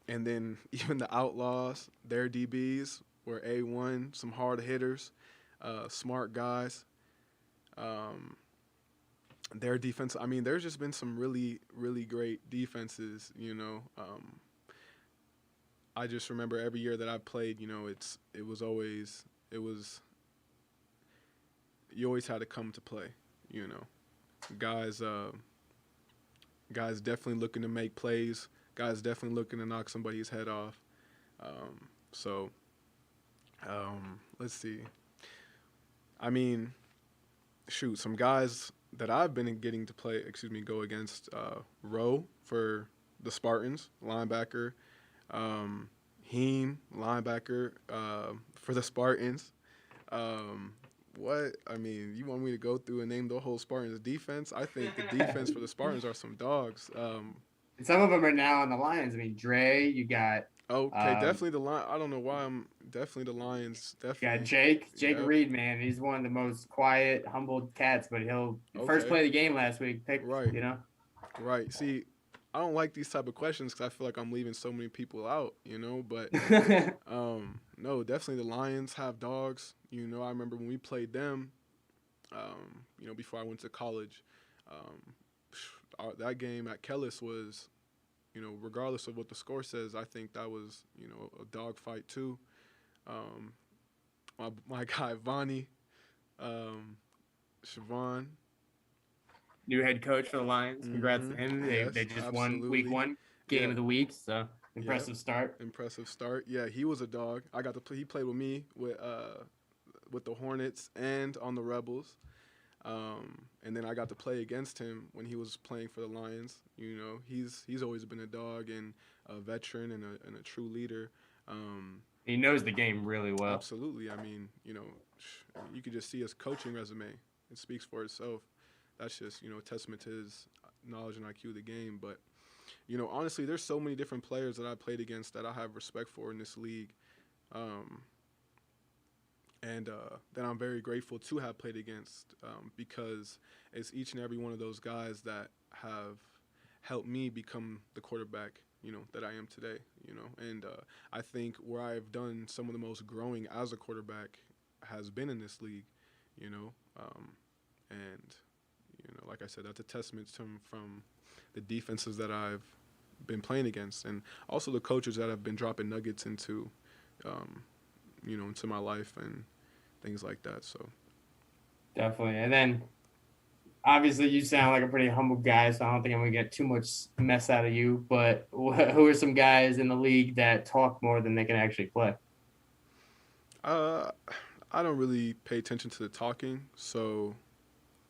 And then even the Outlaws, their DBs were A1, some hard hitters, smart guys. Their defense, I mean, there's just been some really, really great defenses, I just remember every year that I played, you always had to come to play, Guys definitely looking to make plays. Guys definitely looking to knock somebody's head off. Let's see. I mean, shoot, some guys that I've been getting to go against, Rowe for the Spartans, linebacker. Heem, linebacker, for the Spartans. You want me to go through and name the whole Spartans defense? I think the defense for the Spartans are some dogs. And some of them are now on the Lions. I mean, Dre, you got. Okay, definitely the Lions. I don't know why I'm definitely the Lions. Definitely. You got Jake yep. Reed, man. He's one of the most quiet, humbled cats, but he'll first play the game last week. Right. Right. See, I don't like these type of questions because I feel like I'm leaving so many people out, But no, definitely the Lions have dogs. I remember when we played them, before I went to college, that game at Kellis was, regardless of what the score says, I think that was, a dog fight too. My guy Vonnie, Siobhan. New head coach for the Lions. Congrats to him. They just absolutely. won week 1 game of the week. So impressive start. Impressive start. Yeah, he was a dog. I got to play. He played with me with the Hornets and on the Rebels. And then I got to play against him when he was playing for the Lions. He's always been a dog and a veteran and a true leader. He knows the game really well. Absolutely. I mean, you could just see his coaching resume. It speaks for itself. That's just, a testament to his knowledge and IQ of the game. But, honestly, there's so many different players that I played against that I have respect for in this league. And that I'm very grateful to have played against because it's each and every one of those guys that have helped me become the quarterback, that I am today, And I think where I've done some of the most growing as a quarterback has been in this league, And, like like I said, that's a testament from the defenses that I've been playing against, and also the coaches that have been dropping nuggets into, into my life and things like that. So Definitely. And then obviously you sound like a pretty humble guy, so I don't think I'm gonna get too much mess out of you. But who are some guys in the league that talk more than they can actually play? uh, I don't really pay attention to the talking, so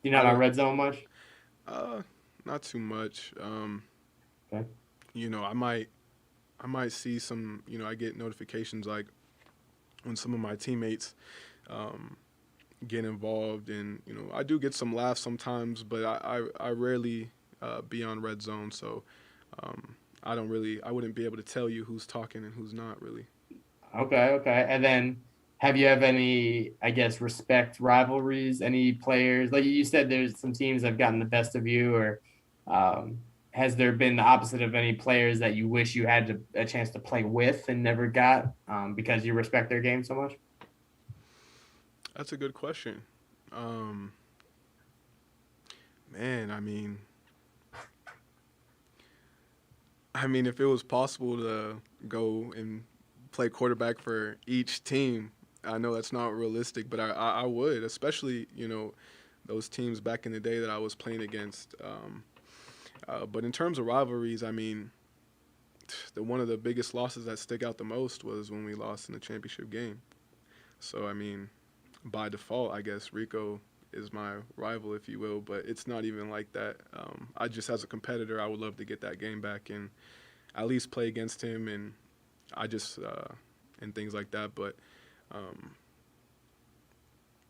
You're I not on don't. red zone much. Uh, Not too much. Okay. I might see some. I get notifications like when some of my teammates um, get involved, and I do get some laughs sometimes, but I rarely be on red zone, so I wouldn't be able to tell you who's talking and who's not really. Okay. Okay. And then have you have any, I guess, respect rivalries? Any players like you said? There's some teams that have gotten the best of you, or um, has there been the opposite of any players that you wish you had a chance to play with and never got because you respect their game so much? That's a good question. Um, Man, I mean, if it was possible to go and play quarterback for each team, I know that's not realistic, but I would, especially those teams back in the day that I was playing against. But in terms of rivalries, I mean, one of the biggest losses that stick out the most was when we lost in the championship game. So I mean, by default, I guess Rico is my rival, if you will, but it's not even like that. I just, as a competitor, I would love to get that game back and at least play against him, and I just and things like that. But um,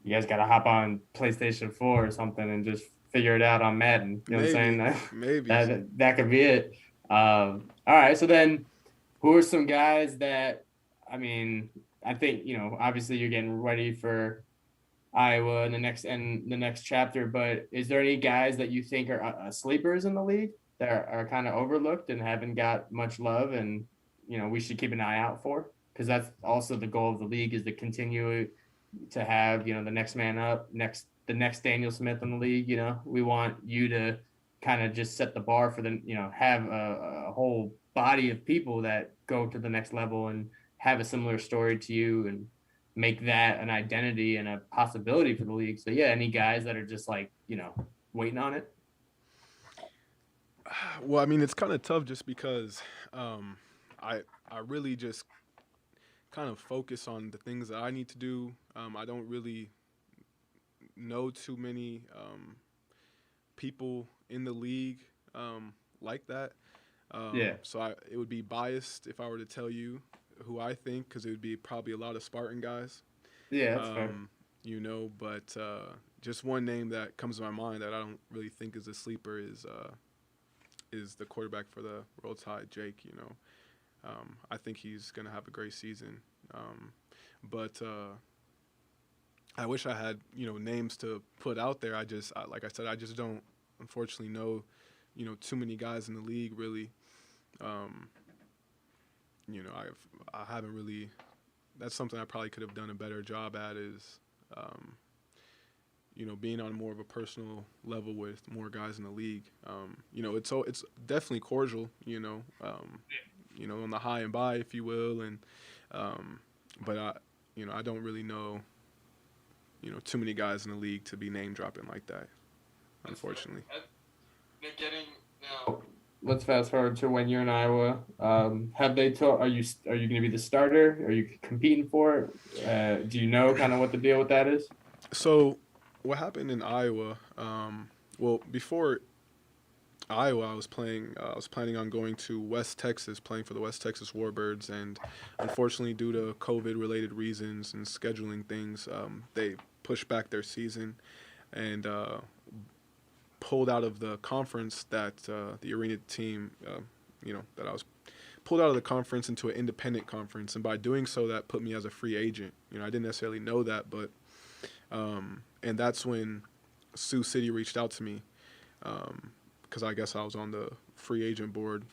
You guys got to hop on PlayStation 4 or something and just figure it out on Madden. You know what I'm saying? maybe, maybe. That could be it. All right. So then, who are some guys that, I mean, I think, obviously you're getting ready for Iowa in the next chapter, but is there any guys that you think are sleepers in the league that are kind of overlooked and haven't got much love and, we should keep an eye out for? Because that's also the goal of the league is to continue to have, the next man up, the next Daniel Smith in the league. We want you to kind of just set the bar for the, have a whole body of people that go to the next level and have a similar story to you and make that an identity and a possibility for the league. So yeah, any guys that are just like, waiting on it. Well, I mean, it's kind of tough just because um, I really just kind of focus on the things that I need to do. I don't really know too many people in the league like that. Yeah. So it would be biased if I were to tell you who I think, because it would be probably a lot of Spartan guys. Yeah, that's fair. But just one name that comes to my mind that I don't really think is a sleeper is the quarterback for the Roll Tide, Jake. I think he's gonna have a great season. But I wish I had names to put out there. Like I said, I just don't unfortunately know too many guys in the league really. I haven't really. That's something I probably could have done a better job at is, being on more of a personal level with more guys in the league. It's definitely cordial, on the high and by, if you will, and but I don't really know, too many guys in the league to be name dropping like that, unfortunately. They're getting now. Let's fast forward to when you're in Iowa. Have they told? Are you going to be the starter? Are you competing for it? Do you know kind of what the deal with that is? So, what happened in Iowa? Well, before Iowa, I was planning on going to West Texas, playing for the West Texas Warbirds, and unfortunately, due to COVID-related reasons and scheduling things, they pushed back their season and pulled out of the conference that the arena team, that I was pulled out of the conference into an independent conference, and by doing so, that put me as a free agent. I didn't necessarily know that, but and that's when Sioux City reached out to me. Because I guess I was on the free agent board.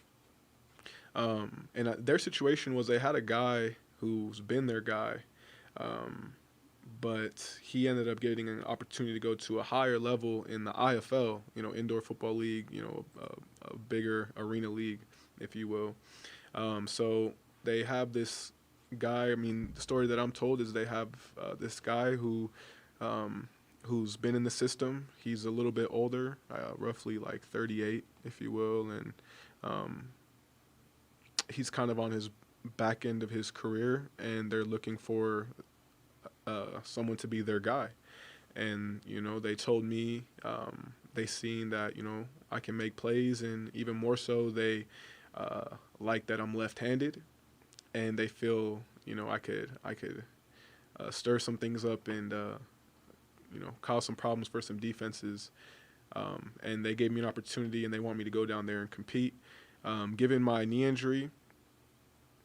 Their situation was they had a guy who's been their guy, but he ended up getting an opportunity to go to a higher level in the IFL, indoor football league, a bigger arena league, if you will. So they have this guy. I mean, the story that I'm told is they have this guy who's been in the system. He's a little bit older, roughly like 38, if you will, and he's kind of on his back end of his career, and they're looking for someone to be their guy. And they told me they seen that I can make plays, and even more so, they like that I'm left-handed, and they feel I could stir some things up and cause some problems for some defenses. And they gave me an opportunity, and they want me to go down there and compete. Given my knee injury,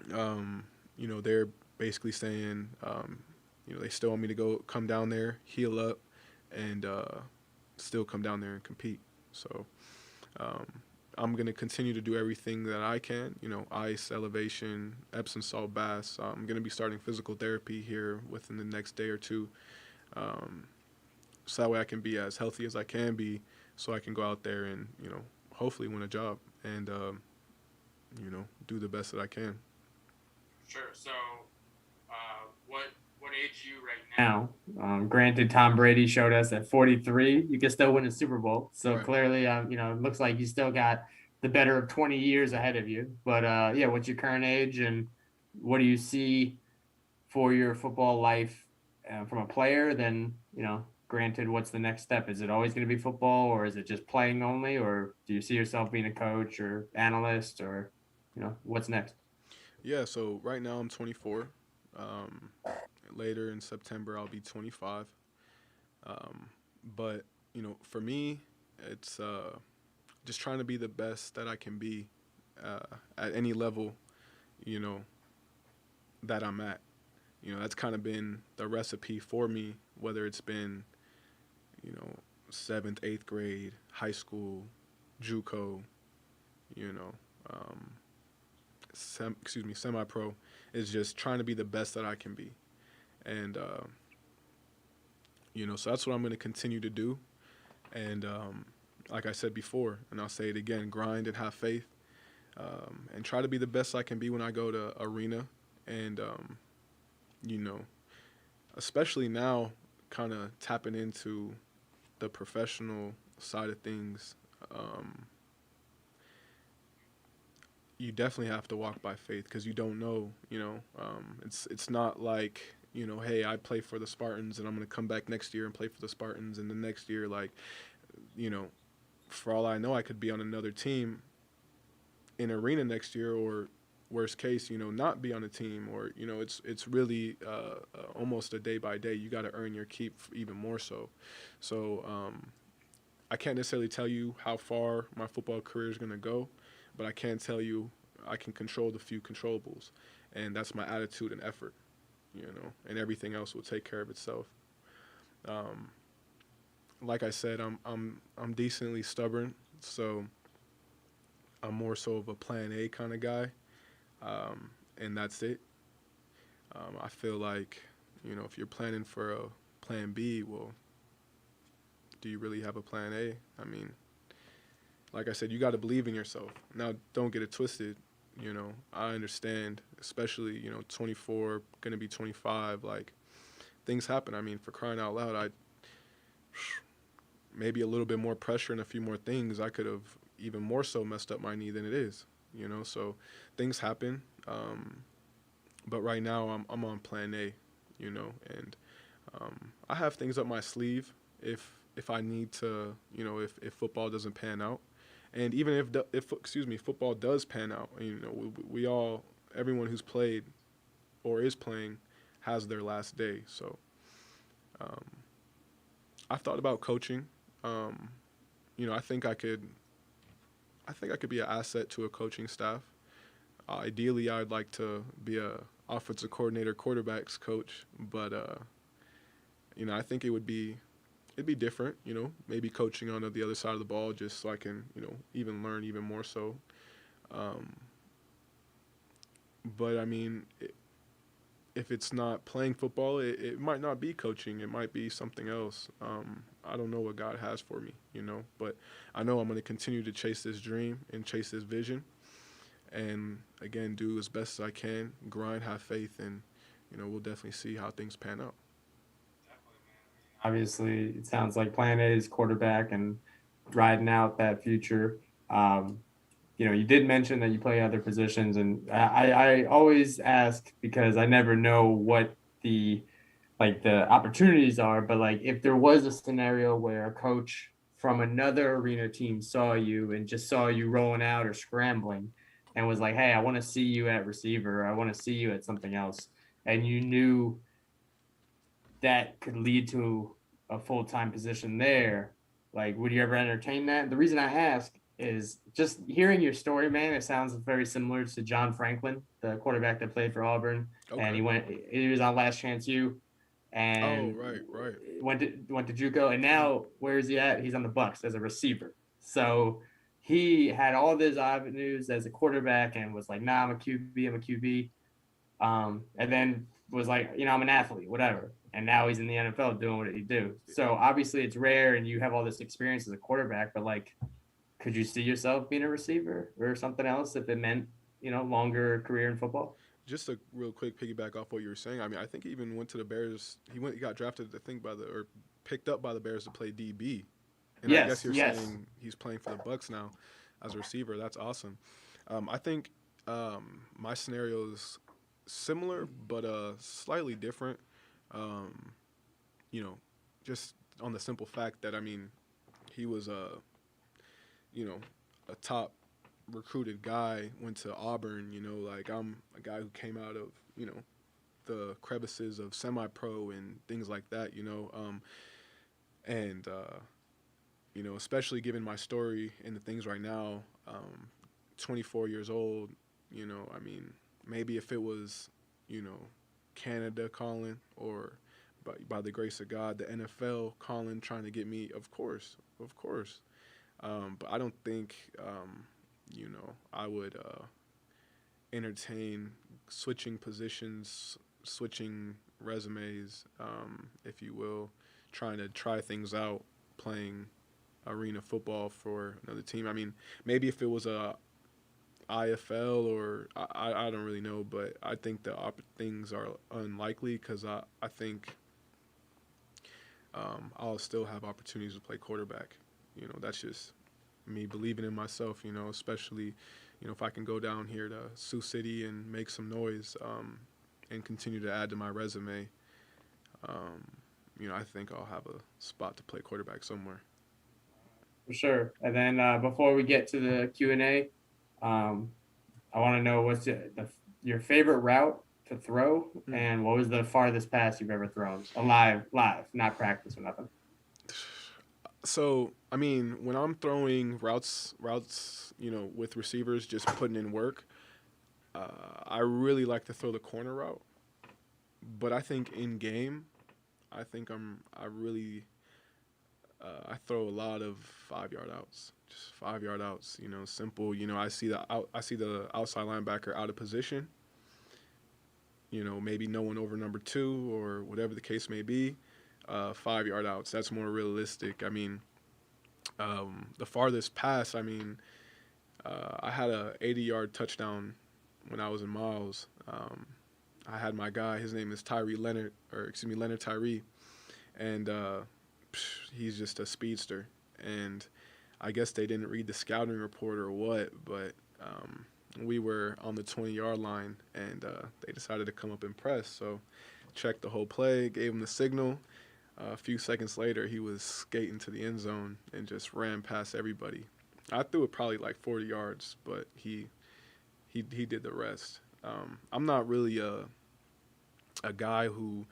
they're basically saying, they still want me to come down there, heal up, and still come down there and compete. So I'm going to continue to do everything that I can, ice, elevation, Epsom salt baths. I'm going to be starting physical therapy here within the next day or two. So that way I can be as healthy as I can be, so I can go out there and, hopefully win a job and, do the best that I can. Sure. So, what age are you right now? Granted, Tom Brady showed us at 43, you can still win a Super Bowl. So Right. clearly, it looks like you still got the better of 20 years ahead of you. But yeah, what's your current age, and what do you see for your football life from a player? Then, granted, what's the next step? Is it always going to be football, or is it just playing only, or do you see yourself being a coach or analyst, or what's next? Yeah, so right now I'm 24. Later in September I'll be 25. But for me, it's just trying to be the best that I can be at any level, that I'm at. That's kind of been the recipe for me, whether it's been, 7th, 8th grade, high school, JUCO, semi-pro, is just trying to be the best that I can be. And, so that's what I'm going to continue to do. And like I said before, and I'll say it again, grind and have faith, and try to be the best I can be when I go to arena. And, especially now, kind of tapping into the professional side of things, you definitely have to walk by faith, because you don't know, it's not like, hey, I play for the Spartans and I'm going to come back next year and play for the Spartans, and the next year, like, for all I know, I could be on another team in arena next year, or worst case, not be on a team, or, it's really almost a day by day. You got to earn your keep even more so. So I can't necessarily tell you how far my football career is going to go, but I can tell you I can control the few controllables, and that's my attitude and effort, and everything else will take care of itself. Like I said, I'm decently stubborn, so I'm more so of a plan A kind of guy, and that's it. I feel like, if you're planning for a plan B, well, do you really have a plan A? I mean, like I said, you got to believe in yourself. Now, don't get it twisted. I understand, especially, 24, going to be 25, like, things happen. I mean, for crying out loud, maybe a little bit more pressure and a few more things, I could have even more so messed up my knee than it is, so things happen. But right now I'm on plan A, and I have things up my sleeve if I need to, if football doesn't pan out. And even if football does pan out, we all, everyone who's played or is playing has their last day. So I've thought about coaching. I think I could be an asset to a coaching staff. Ideally, I'd like to be a offensive coordinator, quarterbacks coach, but I think it'd be different. Maybe coaching on the other side of the ball, just so I can even learn even more so. But I mean, if it's not playing football, it might not be coaching. It might be something else. I don't know what God has for me, but I know I'm going to continue to chase this dream and chase this vision. And again, do as best as I can, grind, have faith, and, we'll definitely see how things pan out. Obviously, it sounds like plan A is quarterback and riding out that future. Um, you did mention that you play other positions, and I always ask because I never know what the the opportunities are, but like if there was a scenario where a coach from another arena team saw you and just saw you rolling out or scrambling and was like, hey, I want to see you at receiver, I want to see you at something else, and you knew that could lead to a full-time position there, like would you ever entertain that? The reason I ask is just hearing your story, man. It sounds very similar to John Franklin, the quarterback that played for Auburn, and Okay. he was on Last Chance U, Oh, and right, right. went to JUCO, and now where is he at? He's on the Bucks as a receiver. So he had all these avenues as a quarterback and was like, nah, I'm a QB, I'm a QB. And then was like, I'm an athlete, whatever. And now he's in the NFL doing what he do. So obviously it's rare and you have all this experience as a quarterback, but like, could you see yourself being a receiver or something else if it meant, longer career in football? Just a real quick piggyback off what you were saying. I mean, I think he even went to the Bears. He got drafted, I think, or picked up by the Bears to play DB. And I guess Yes, you're yes. saying he's playing for the Bucks now as a receiver. That's awesome. I think my scenario is similar, but slightly different. Um, you know, just on the simple fact that, I mean, he was you know, a top recruited guy, went to Auburn. Like, I'm a guy who came out of the crevices of semi-pro and things like that. And especially given my story and the things right now, 24 years old. I mean, maybe if it was, you know, Canada calling, or by the grace of God, the NFL calling, trying to get me, of course. But I don't think, I would entertain switching positions, switching resumes, if you will, trying to try things out, playing arena football for another team. I mean, maybe if it was a IFL, or I don't really know, but I think things are unlikely, because I think I'll still have opportunities to play quarterback. That's just me believing in myself, especially, if I can go down here to Sioux City and make some noise, and continue to add to my resume. I think I'll have a spot to play quarterback somewhere. For sure. And then before we get to the Q&A, I want to know what's your favorite route to throw, and what was the farthest pass you've ever thrown? Live, not practice or nothing. So, I mean, when I'm throwing routes, with receivers, just putting in work, I really like to throw the corner route. But I think in game, I think I really, I throw a lot of 5 yard outs, just 5 yard outs. Simple. I see the outside linebacker out of position. Maybe no one over number two, or whatever the case may be. 5 yard outs. That's more realistic. I mean, the farthest pass. I mean, I had a 80-yard touchdown when I was in Miles. I had my guy. His name is Leonard Tyree, and he's just a speedster. And I guess they didn't read the scouting report or what, but we were on the 20-yard line, and they decided to come up and press. So checked the whole play, gave him the signal. A few seconds later, he was skating to the end zone and just ran past everybody. I threw it probably like 40 yards, but he did the rest. I'm not really a guy who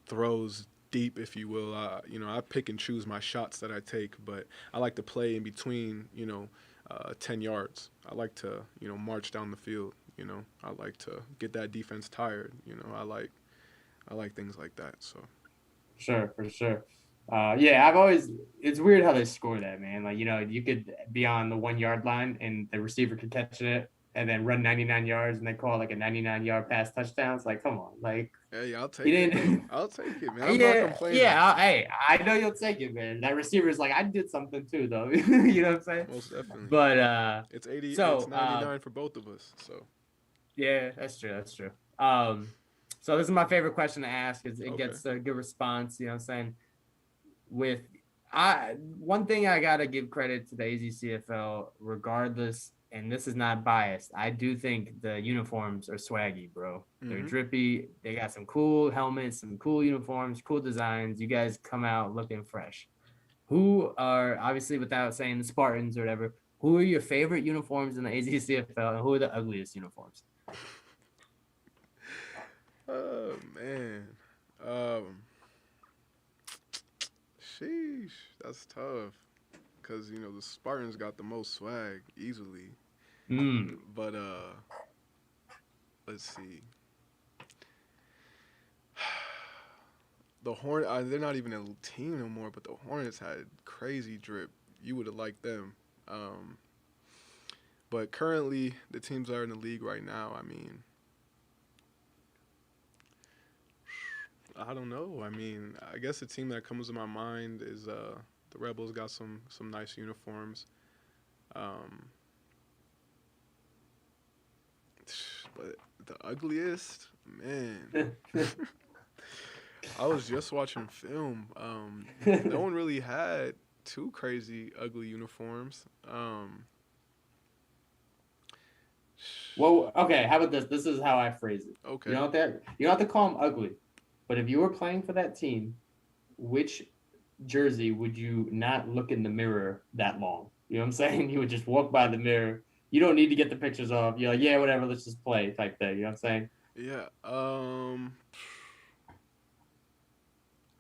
throws deep, if you will. I pick and choose my shots that I take, but I like to play in between, 10 yards. I like to, march down the field. I like to get that defense tired. I like things like that. So. Sure, for sure. Yeah, it's weird how they score that, man. Like, you could be on the 1 yard line and the receiver could catch it and then run 99 yards and they call it like a 99-yard pass touchdown. It's like, come on, like Hey, I'll he take it though. didn't. I'll take it, man. I'm not complaining. Hey, I know you'll take it, man. That receiver's like, I did something too, though. You know what I'm saying? Most definitely. But It's 80. It's so 99 for both of us. So yeah, that's true. That's true. So this is my favorite question to ask. Is it gets a good response? You know what I'm saying? With one thing I gotta give credit to the AZCFL, regardless, and this is not biased. I do think the uniforms are swaggy, bro. They're drippy. They got some cool helmets, some cool uniforms, cool designs. You guys come out looking fresh. Who are, obviously, without saying the Spartans or whatever, who are your favorite uniforms in the AZCFL, and who are the ugliest uniforms? Oh man. Sheesh, that's tough. Cause the Spartans got the most swag easily. But let's see. The they're not even a team no more, but the Hornets had crazy drip. You would have liked them. But currently, the teams that are in the league right now, I mean, I don't know. I mean, I guess the team that comes to my mind is the Rebels. Got some nice uniforms. But the ugliest, man. I was just watching film. No one really had too crazy ugly uniforms. Well, okay. How about this? This is how I phrase it. Okay. You don't have to call them ugly, but if you were playing for that team, which jersey would you not look in the mirror that long? You know what I'm saying? You would just walk by the mirror. You don't need to get the pictures off. You're like, yeah, whatever, let's just play type thing. You know what I'm saying? Yeah.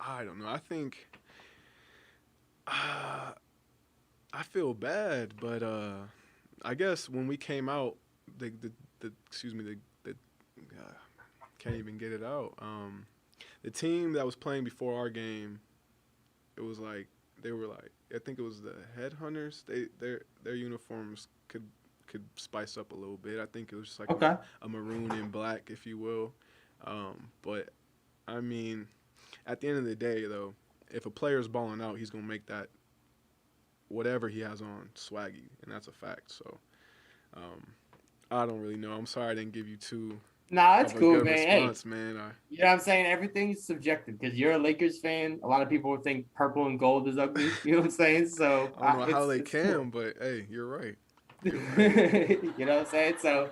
I don't know. I think I feel bad, but I guess when we came out, the can't even get it out. The team that was playing before our game, it was like they were like, I think it was the Headhunters. Their uniforms could spice up a little bit. I think it was just like a maroon and black, if you will. But I mean, at the end of the day, though, if a player's balling out, he's gonna make that whatever he has on swaggy, and that's a fact. So I don't really know. I'm sorry I didn't give you too. Nah, it's cool, man. Response, Hey, man. you know what I'm saying? Everything's subjective because you're a Lakers fan. A lot of people would think purple and gold is ugly. You know what I'm saying? So I don't know how they can, cool. but hey, you're right. You know what I'm saying? So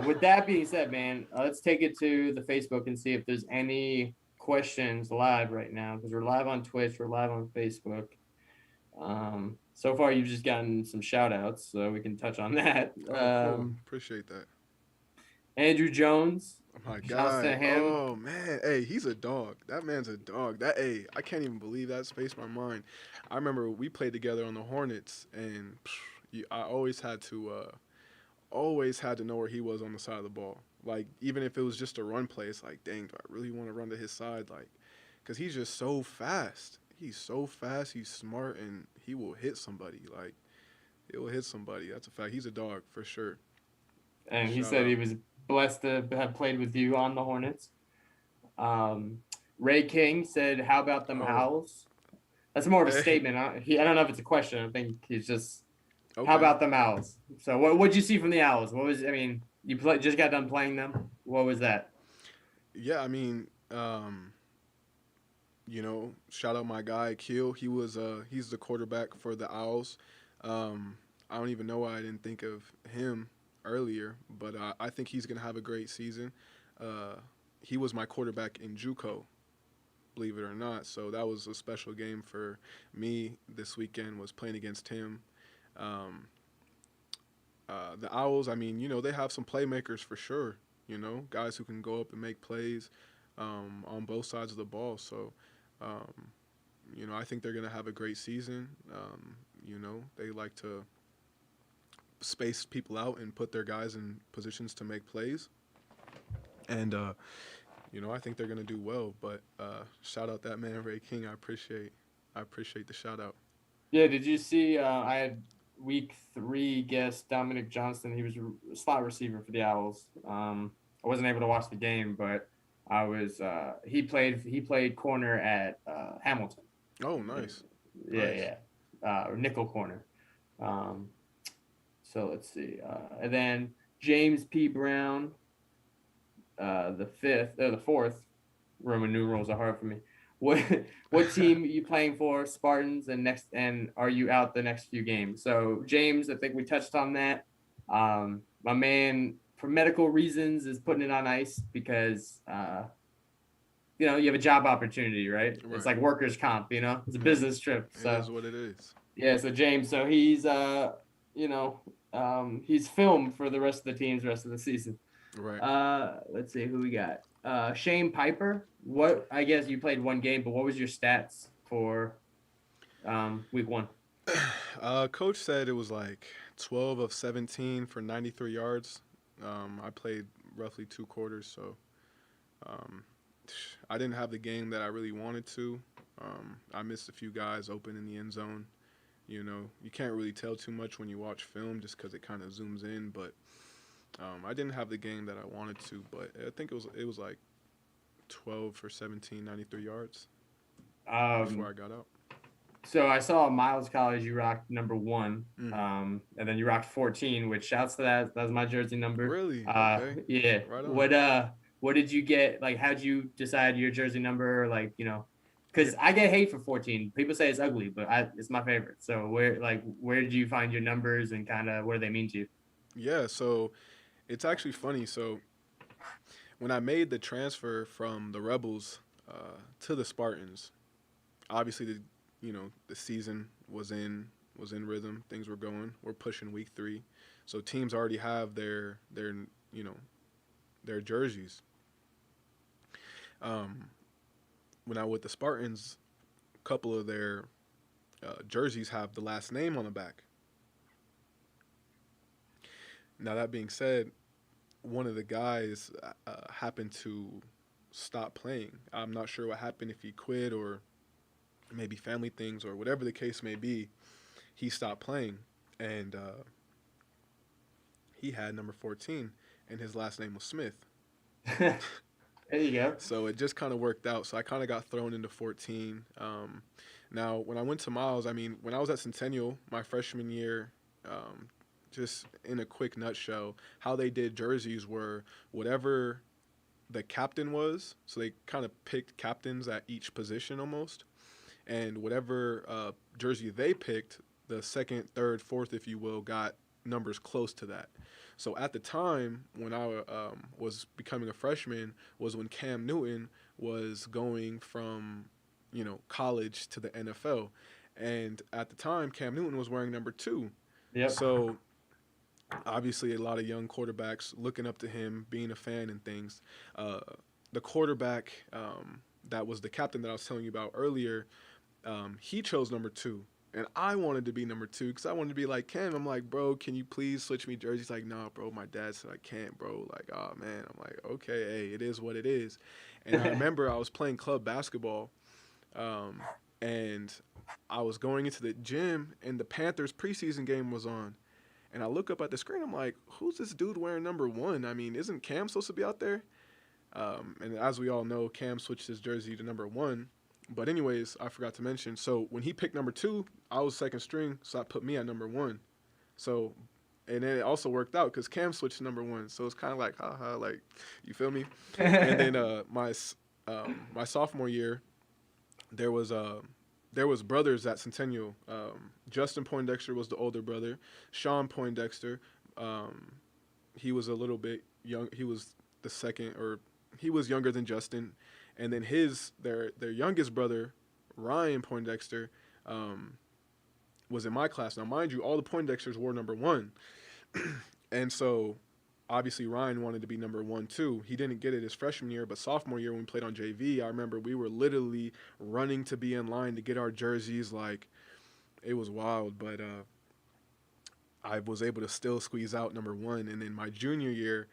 with that being said, man, let's take it to the Facebook and see if there's any questions live right now because we're live on Twitch, we're live on Facebook. So far you've just gotten some shout outs, so we can touch on that. Cool. Appreciate that. Andrew Jones. Oh my God. Oh man. Hey, he's a dog. That man's a dog. I can't even believe that spaced my mind. I remember we played together on the Hornets, and I always had to know where he was on the side of the ball. Like, even if it was just a run play, it's like, dang, do I really want to run to his side? Like, because he's just so fast. He's so fast. He's smart, and he will hit somebody. Like, he will hit somebody. That's a fact. He's a dog for sure. And he said he was blessed to have played with you on the Hornets. Ray King said, how about them Owls? That's more of a statement. I don't know if it's a question. I think he's just, how about them Owls? So what'd you see from the Owls? You just got done playing them. What was that? Yeah, I mean, shout out my guy, Keel. He's the quarterback for the Owls. I don't even know why I didn't think of him earlier, but I think he's going to have a great season. He was my quarterback in JUCO, believe it or not, so that was a special game for me this weekend, was playing against him. The Owls, I mean, they have some playmakers for sure, guys who can go up and make plays on both sides of the ball, so I think they're going to have a great season. They like to space people out and put their guys in positions to make plays. And, I think they're going to do well. But shout out that man, Ray King. I appreciate the shout out. Yeah, did you see week 3 guest Dominic Johnson. He was a slot receiver for the Owls. I wasn't able to watch the game, but I was. He played corner at Hamilton. Oh, nice. Nice. Yeah, nickel corner. Um, so let's see, and then James P. Brown, the fourth. Roman numerals are hard for me. What team are you playing for? Spartans, and are you out the next few games? So James, I think we touched on that. My man, for medical reasons, is putting it on ice because you have a job opportunity, right? It's like workers' comp, it's a business trip. So it is what it is. Yeah, so James, so he's he's filmed for the rest of the teams, rest of the season. Right. Let's see who we got. Shane Piper. I guess you played one game, but what was your stats for week 1? Coach said it was like 12 of 17 for 93 yards. I played roughly 2 quarters, so I didn't have the game that I really wanted to. I missed a few guys open in the end zone. You can't really tell too much when you watch film just because it kind of zooms in, but I didn't have the game that I wanted to, but I think it was like 12 for 17, 93 yards before I got out. So I saw Miles College, you rocked number 1, and then you rocked 14, which shouts to that. That was my jersey number. Really? Okay. Yeah. Right on. What did you get? Like, how'd you decide your jersey number? Like, because I get hate for 14. People say it's ugly, but it's my favorite. So where did you find your numbers and kind of what do they mean to you? Yeah, so it's actually funny. So when I made the transfer from the Rebels to the Spartans, obviously the season was in rhythm. Things were going. We're pushing week 3, so teams already have their jerseys. When I with the Spartans, a couple of their jerseys have the last name on the back. Now, that being said, one of the guys happened to stop playing. I'm not sure what happened, if he quit or maybe family things or whatever the case may be. He stopped playing, and he had number 14, and his last name was Smith. There you go. So it just kind of worked out. So I kind of got thrown into 14. Now, when I went to Miles, when I was at Centennial my freshman year, just in a quick nutshell, how they did jerseys were whatever the captain was. So they kind of picked captains at each position almost. And whatever jersey they picked, the second, third, fourth, if you will, got numbers close to that. So at the time when I was becoming a freshman was when Cam Newton was going from, college to the NFL. And at the time, Cam Newton was wearing number 2. Yep. So obviously a lot of young quarterbacks looking up to him, being a fan and things. The quarterback that was the captain that I was telling you about earlier, he chose number 2. And I wanted to be number 2 because I wanted to be like Cam. I'm like, bro, can you please switch me jerseys? Like, nah, bro, my dad said I can't, bro. Like, oh, man. I'm like, okay, hey, it is what it is. And I remember I was playing club basketball, and I was going into the gym, and the Panthers preseason game was on. And I look up at the screen. I'm like, who's this dude wearing number 1? Isn't Cam supposed to be out there? And as we all know, Cam switched his jersey to number 1. But anyways, I forgot to mention. So when he picked number 2, I was second string, so that put me at number 1. So, and then it also worked out because Cam switched to number 1. So it's kind of like, haha, like, you feel me? And then my sophomore year, there was brothers at Centennial. Justin Poindexter was the older brother. Sean Poindexter, he was a little bit young. He was the second, or he was younger than Justin. And then their youngest brother, Ryan Poindexter, was in my class. Now, mind you, all the Poindexters wore number 1. And so, obviously, Ryan wanted to be number 1, too. He didn't get it his freshman year, but sophomore year when we played on JV, I remember we were literally running to be in line to get our jerseys. Like, it was wild, but I was able to still squeeze out number 1. And then my junior year,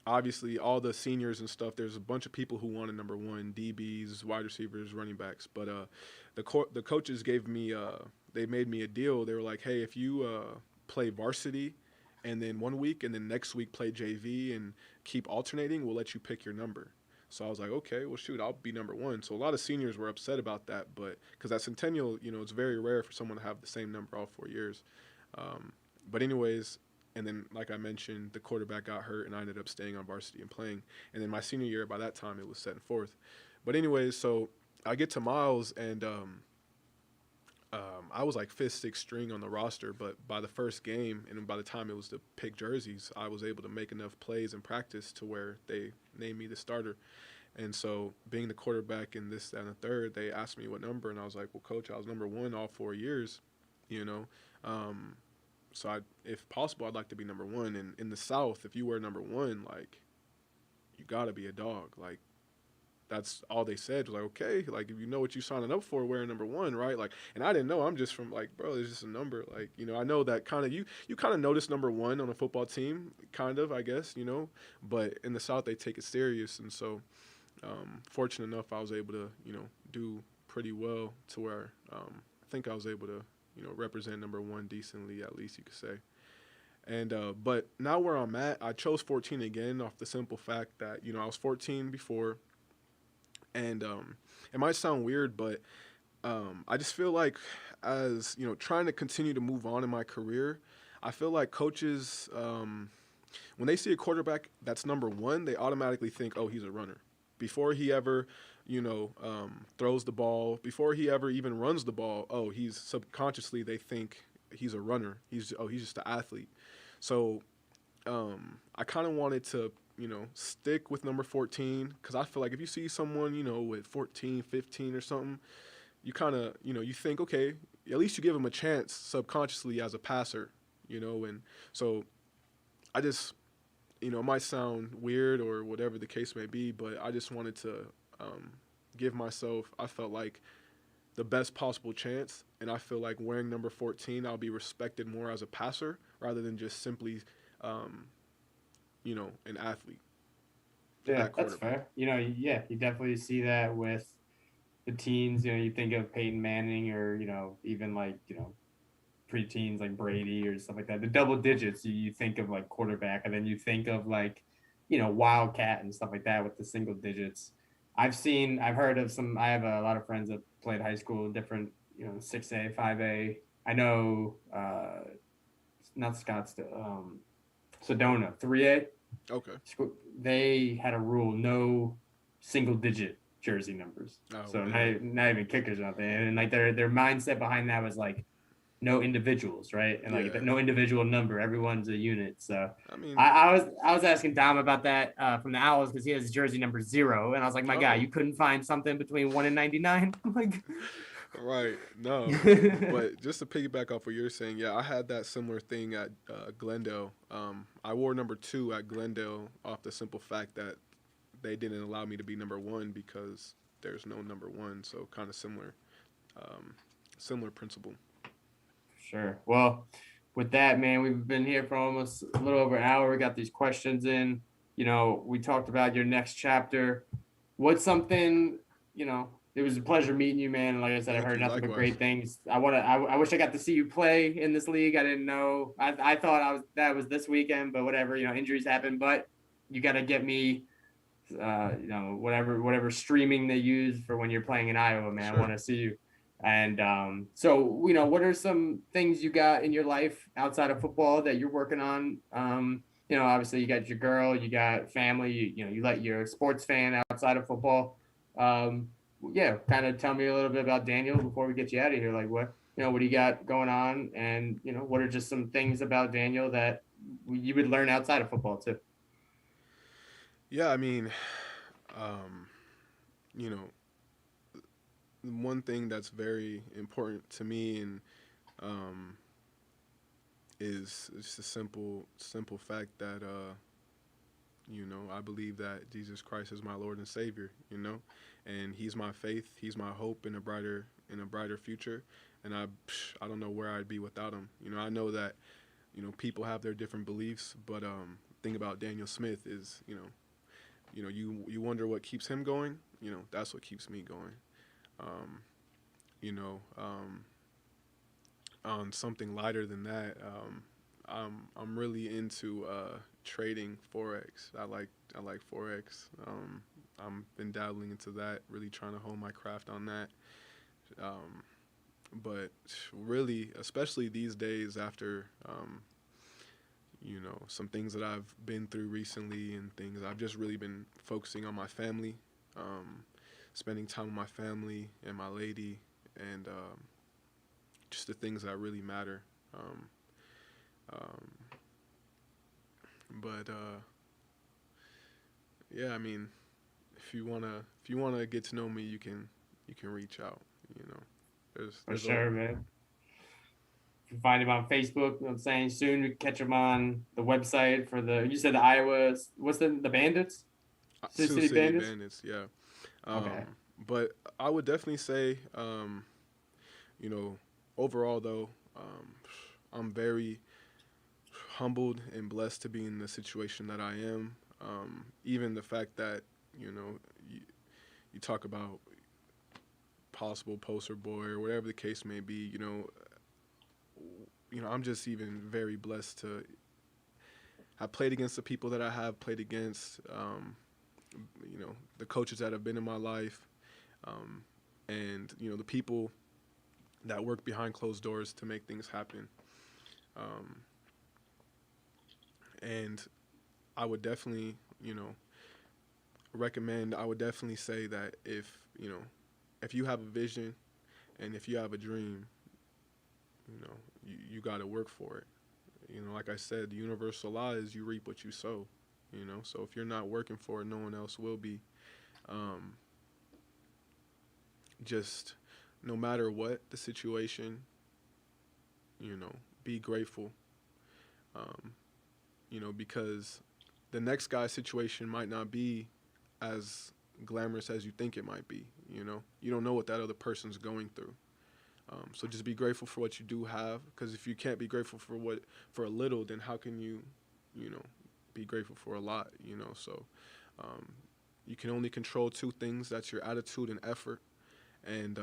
obviously, all the seniors and stuff, there's a bunch of people who wanted number 1, DBs, wide receivers, running backs. But the coaches gave me they made me a deal. They were like, hey, if you play varsity and then 1 week and then next week play JV and keep alternating, we'll let you pick your number. So I was like, okay, well, shoot, I'll be number one. So a lot of seniors were upset about that, but because at Centennial, it's very rare for someone to have the same number all 4 years. But anyways, and then like I mentioned, the quarterback got hurt, and I ended up staying on varsity and playing. And then my senior year, by that time, it was set in fourth. But anyways, so I get to Miles, and I was like fifth, sixth string on the roster. But by the first game, and by the time it was to pick jerseys, I was able to make enough plays in practice to where they named me the starter. And so being the quarterback in this, that, and the third, they asked me what number, and I was like, well, coach, I was number one all 4 years, So if possible, I'd like to be number one. And in the South, if you wear number one, like, you got to be a dog. Like, that's all they said. Was like, okay, like, if you know what you're signing up for, wearing number one, right? Like, and I didn't know. I'm just from, like, bro, it's just a number. Like, I know that kind of, you kind of notice number one on a football team, kind of, I guess, But in the South, they take it serious. And so fortunate enough, I was able to, do pretty well to where I think I was able to, represent number one decently, at least you could say. And but now where I'm at, I chose 14 again off the simple fact that, I was 14 before. And it might sound weird, but I just feel like as, trying to continue to move on in my career, I feel like coaches, when they see a quarterback that's number one, they automatically think, oh, he's a runner. Before he ever, throws the ball, before he ever even runs the ball, oh, he's subconsciously, they think he's a runner. He's just an athlete. So I kind of wanted to, stick with number 14 because I feel like if you see someone, with 14, 15 or something, you kind of, you think, okay, at least you give him a chance subconsciously as a passer, and so I just, it might sound weird or whatever the case may be, but I just wanted to give myself, I felt like, the best possible chance, and I feel like wearing number 14, I'll be respected more as a passer rather than just simply, an athlete. Yeah, that's fair. Yeah, you definitely see that with the teens. You think of Peyton Manning or, even like, preteens like Brady or stuff like that. The double digits, you think of like quarterback, and then you think of like, Wildcat and stuff like that with the single digits. I've heard of some, I have a lot of friends that played high school, different, 6A, 5A. I know, not Scottsdale, Sedona, 3A. Okay. They had a rule, no single digit jersey numbers. Oh, so not even kickers out there. And like their mindset behind that was like no individuals, right? And like no individual number, everyone's a unit. So I mean, I was asking Dom about that from the Owls because he has jersey number 0, and I was like, my guy, you couldn't find something between 1 and 99? Like, right? No, but just to piggyback off what you're saying, yeah, I had that similar thing at Glendale. I wore number 2 at Glendale off the simple fact that they didn't allow me to be number 1 because there's no number 1. So kind of similar principle. Sure. Well, with that, man, we've been here for almost a little over an hour. We got these questions in. We talked about your next chapter. What's something, it was a pleasure meeting you, man. Like I said, I heard nothing but great things. I wish I got to see you play in this league. I didn't know. I thought that was this weekend, but whatever, injuries happen. But you got to get me, whatever streaming they use for when you're playing in Iowa, man. Sure. I want to see you. And so, what are some things you got in your life outside of football that you're working on? Obviously you got your girl, you got family, you let your sports fan outside of football. Kind of tell me a little bit about Daniel before we get you out of here. Like what do you got going on? And, what are just some things about Daniel that you would learn outside of football too? Yeah, I mean, one thing that's very important to me and is just a simple fact that I believe that Jesus Christ is my Lord and Savior, and He's my faith, He's my hope in a brighter future, and I don't know where I'd be without Him. I know that people have their different beliefs, but the thing about Daniel Smith is you wonder what keeps him going. That's what keeps me going. on something lighter than that, I'm really into trading forex. I like forex. I'm been dabbling into that, really trying to hone my craft on that. Um, but really, especially these days after some things that I've been through recently and things, I've just really been focusing on my family, um, spending time with my family and my lady, and just the things that really matter. Um, um, but yeah, I mean, if you wanna get to know me, you can reach out. You know, For there's a sure, man. You can find him on Facebook. You know what I'm saying? Soon we catch him on the website for you said the Iowa, what's the Bandits? Sioux Sioux City City Bandits? Bandits, yeah. Okay. But I would definitely say, you know, overall though, I'm very humbled and blessed to be in the situation that I am. Even the fact that you talk about possible poster boy or whatever the case may be, I'm just even very blessed to have played against the people that I have played against. The coaches that have been in my life, um, and the people that work behind closed doors to make things happen. Um, and I would definitely, recommend. I would definitely say that if you have a vision and if you have a dream, you got to work for it. Like I said, the universal law is you reap what you sow. So if you're not working for it, no one else will be. Um, just no matter what the situation, be grateful. Um, because the next guy's situation might not be as glamorous as you think it might be. You don't know what that other person's going through. So just be grateful for what you do have, because if you can't be grateful for a little, then how can you know, be grateful for a lot? So um, you can only control two things. That's your attitude and effort. And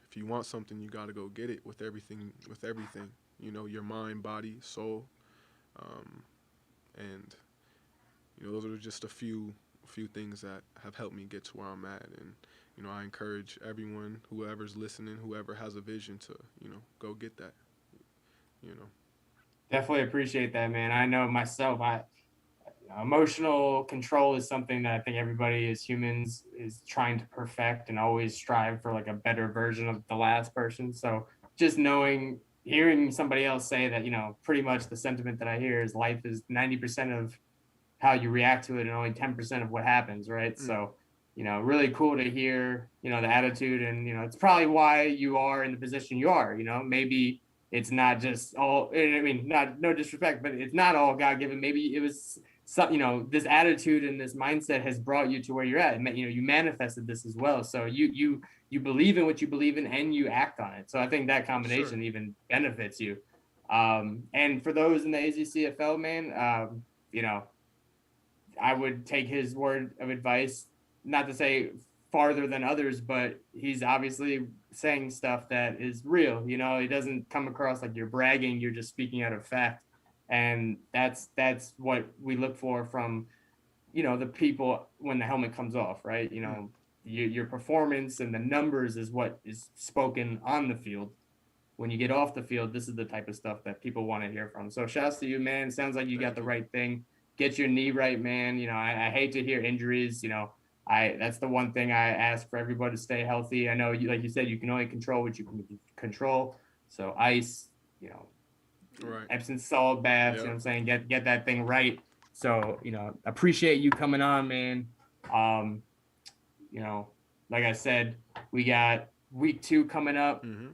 if you want something, you got to go get it with everything. With everything, your mind, body, soul, um, and those are just a few things that have helped me get to where I'm at. And I encourage everyone, whoever's listening, whoever has a vision, to go get that. You know. Definitely appreciate that, man. I know myself, emotional control is something that I think everybody as humans is trying to perfect and always strive for like a better version of the last person. So just hearing somebody else say that, pretty much the sentiment that I hear is life is 90% of how you react to it and only 10% of what happens, right? Mm. So, really cool to hear, the attitude, and, it's probably why you are in the position you are. Maybe it's not just all, I mean, not, no disrespect, but it's not all God given. Maybe it was some, this attitude and this mindset has brought you to where you're at. And, you manifested this as well. So you believe in what you believe in and you act on it. So I think that Sure. combination even benefits you. And for those in the AZCFL, man, I would take his word of advice, not to say farther than others, but he's obviously saying stuff that is real. He doesn't come across like you're bragging, you're just speaking out of fact. And that's what we look for from, the people when the helmet comes off, right? Mm. Your performance and the numbers is what is spoken on the field. When you get off the field, this is the type of stuff that people want to hear from. So shouts to you, man. Sounds like you got Thank the you. right thing. Get your knee right, man. I hate to hear injuries. That's the one thing I ask for everybody to stay healthy. I know you, like you said, you can only control what you can control. So ice, you know, Right. Epsom salt baths, Yep. I'm saying? Get that thing right. So, appreciate you coming on, man. Um, you know, like I said, we got week 2 coming up. Mm-hmm.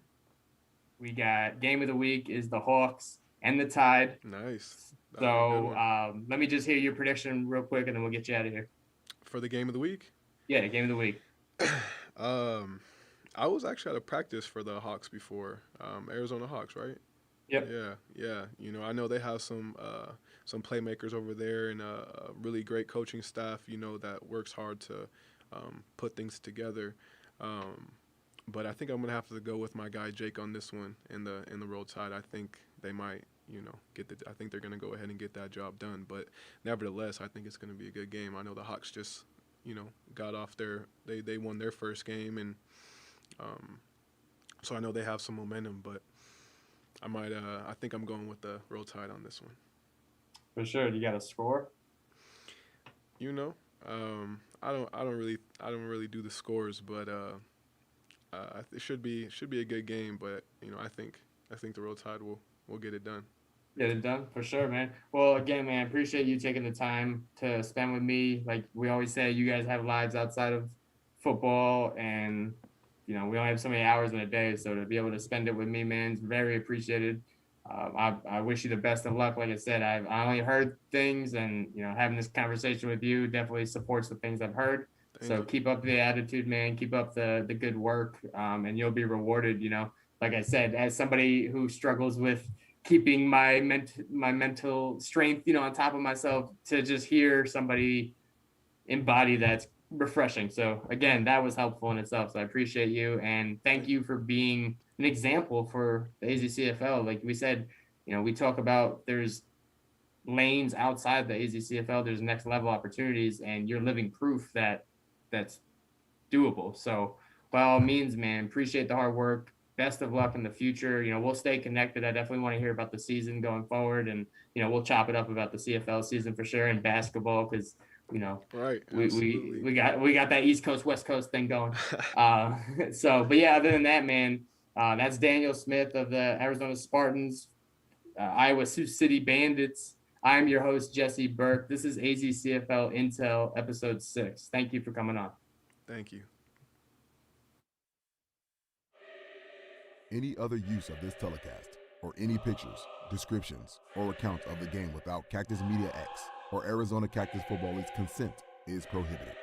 We got game of the week is the Hawks and the Tide. Nice. That'll be a good So one. let me just hear your prediction real quick, and then we'll get you out of here. For the game of the week, Yeah, game of the week. um, I was actually at a practice for the Hawks before, Arizona Hawks, right? Yep. Yeah, yeah. I know they have some playmakers over there and a really great coaching staff. That works hard to put things together. Um, But I think I'm gonna have to go with my guy Jake on this one in the Roll Tide. I think they might, I think they're gonna go ahead and get that job done. But nevertheless, I think it's gonna be a good game. I know the Hawks just, got off they won their first game, and so I know they have some momentum. But I think I'm going with the Roll Tide on this one. For sure. You got a score? I don't really do the scores, but it should be a good game. But I think the Roll Tide will get it done. Get it done for sure, man. Well, again, man, I appreciate you taking the time to spend with me. Like we always say, you guys have lives outside of football, and we only have so many hours in a day. So to be able to spend it with me, man, is very appreciated. I wish you the best of luck. Like I said, I only heard things, and having this conversation with you definitely supports the things I've heard. So keep up the attitude, man. Keep up the good work, and you'll be rewarded. Like I said, as somebody who struggles with keeping my mental strength, on top of myself, to just hear somebody embody that's refreshing. So again, that was helpful in itself. So I appreciate you, and thank you for being an example for the AZCFL. Like we said, we talk about there's lanes outside the AZCFL, there's next level opportunities, and you're living proof that that's doable. So by all means, man, appreciate the hard work. Best of luck in the future. We'll stay connected. I definitely want to hear about the season going forward, and we'll chop it up about the CFL season for sure, and basketball, because right, we got that East Coast West Coast thing going. But yeah, other than that, man, that's Daniel Smith of the Arizona Spartans, Iowa Sioux City Bandits. I'm your host, Jesse Burke. This is AZCFL Intel episode 6. Thank you for coming on. Thank you. Any other use of this telecast, or any pictures, descriptions, or accounts of the game without Cactus Media X or Arizona Cactus Football League's consent is prohibited.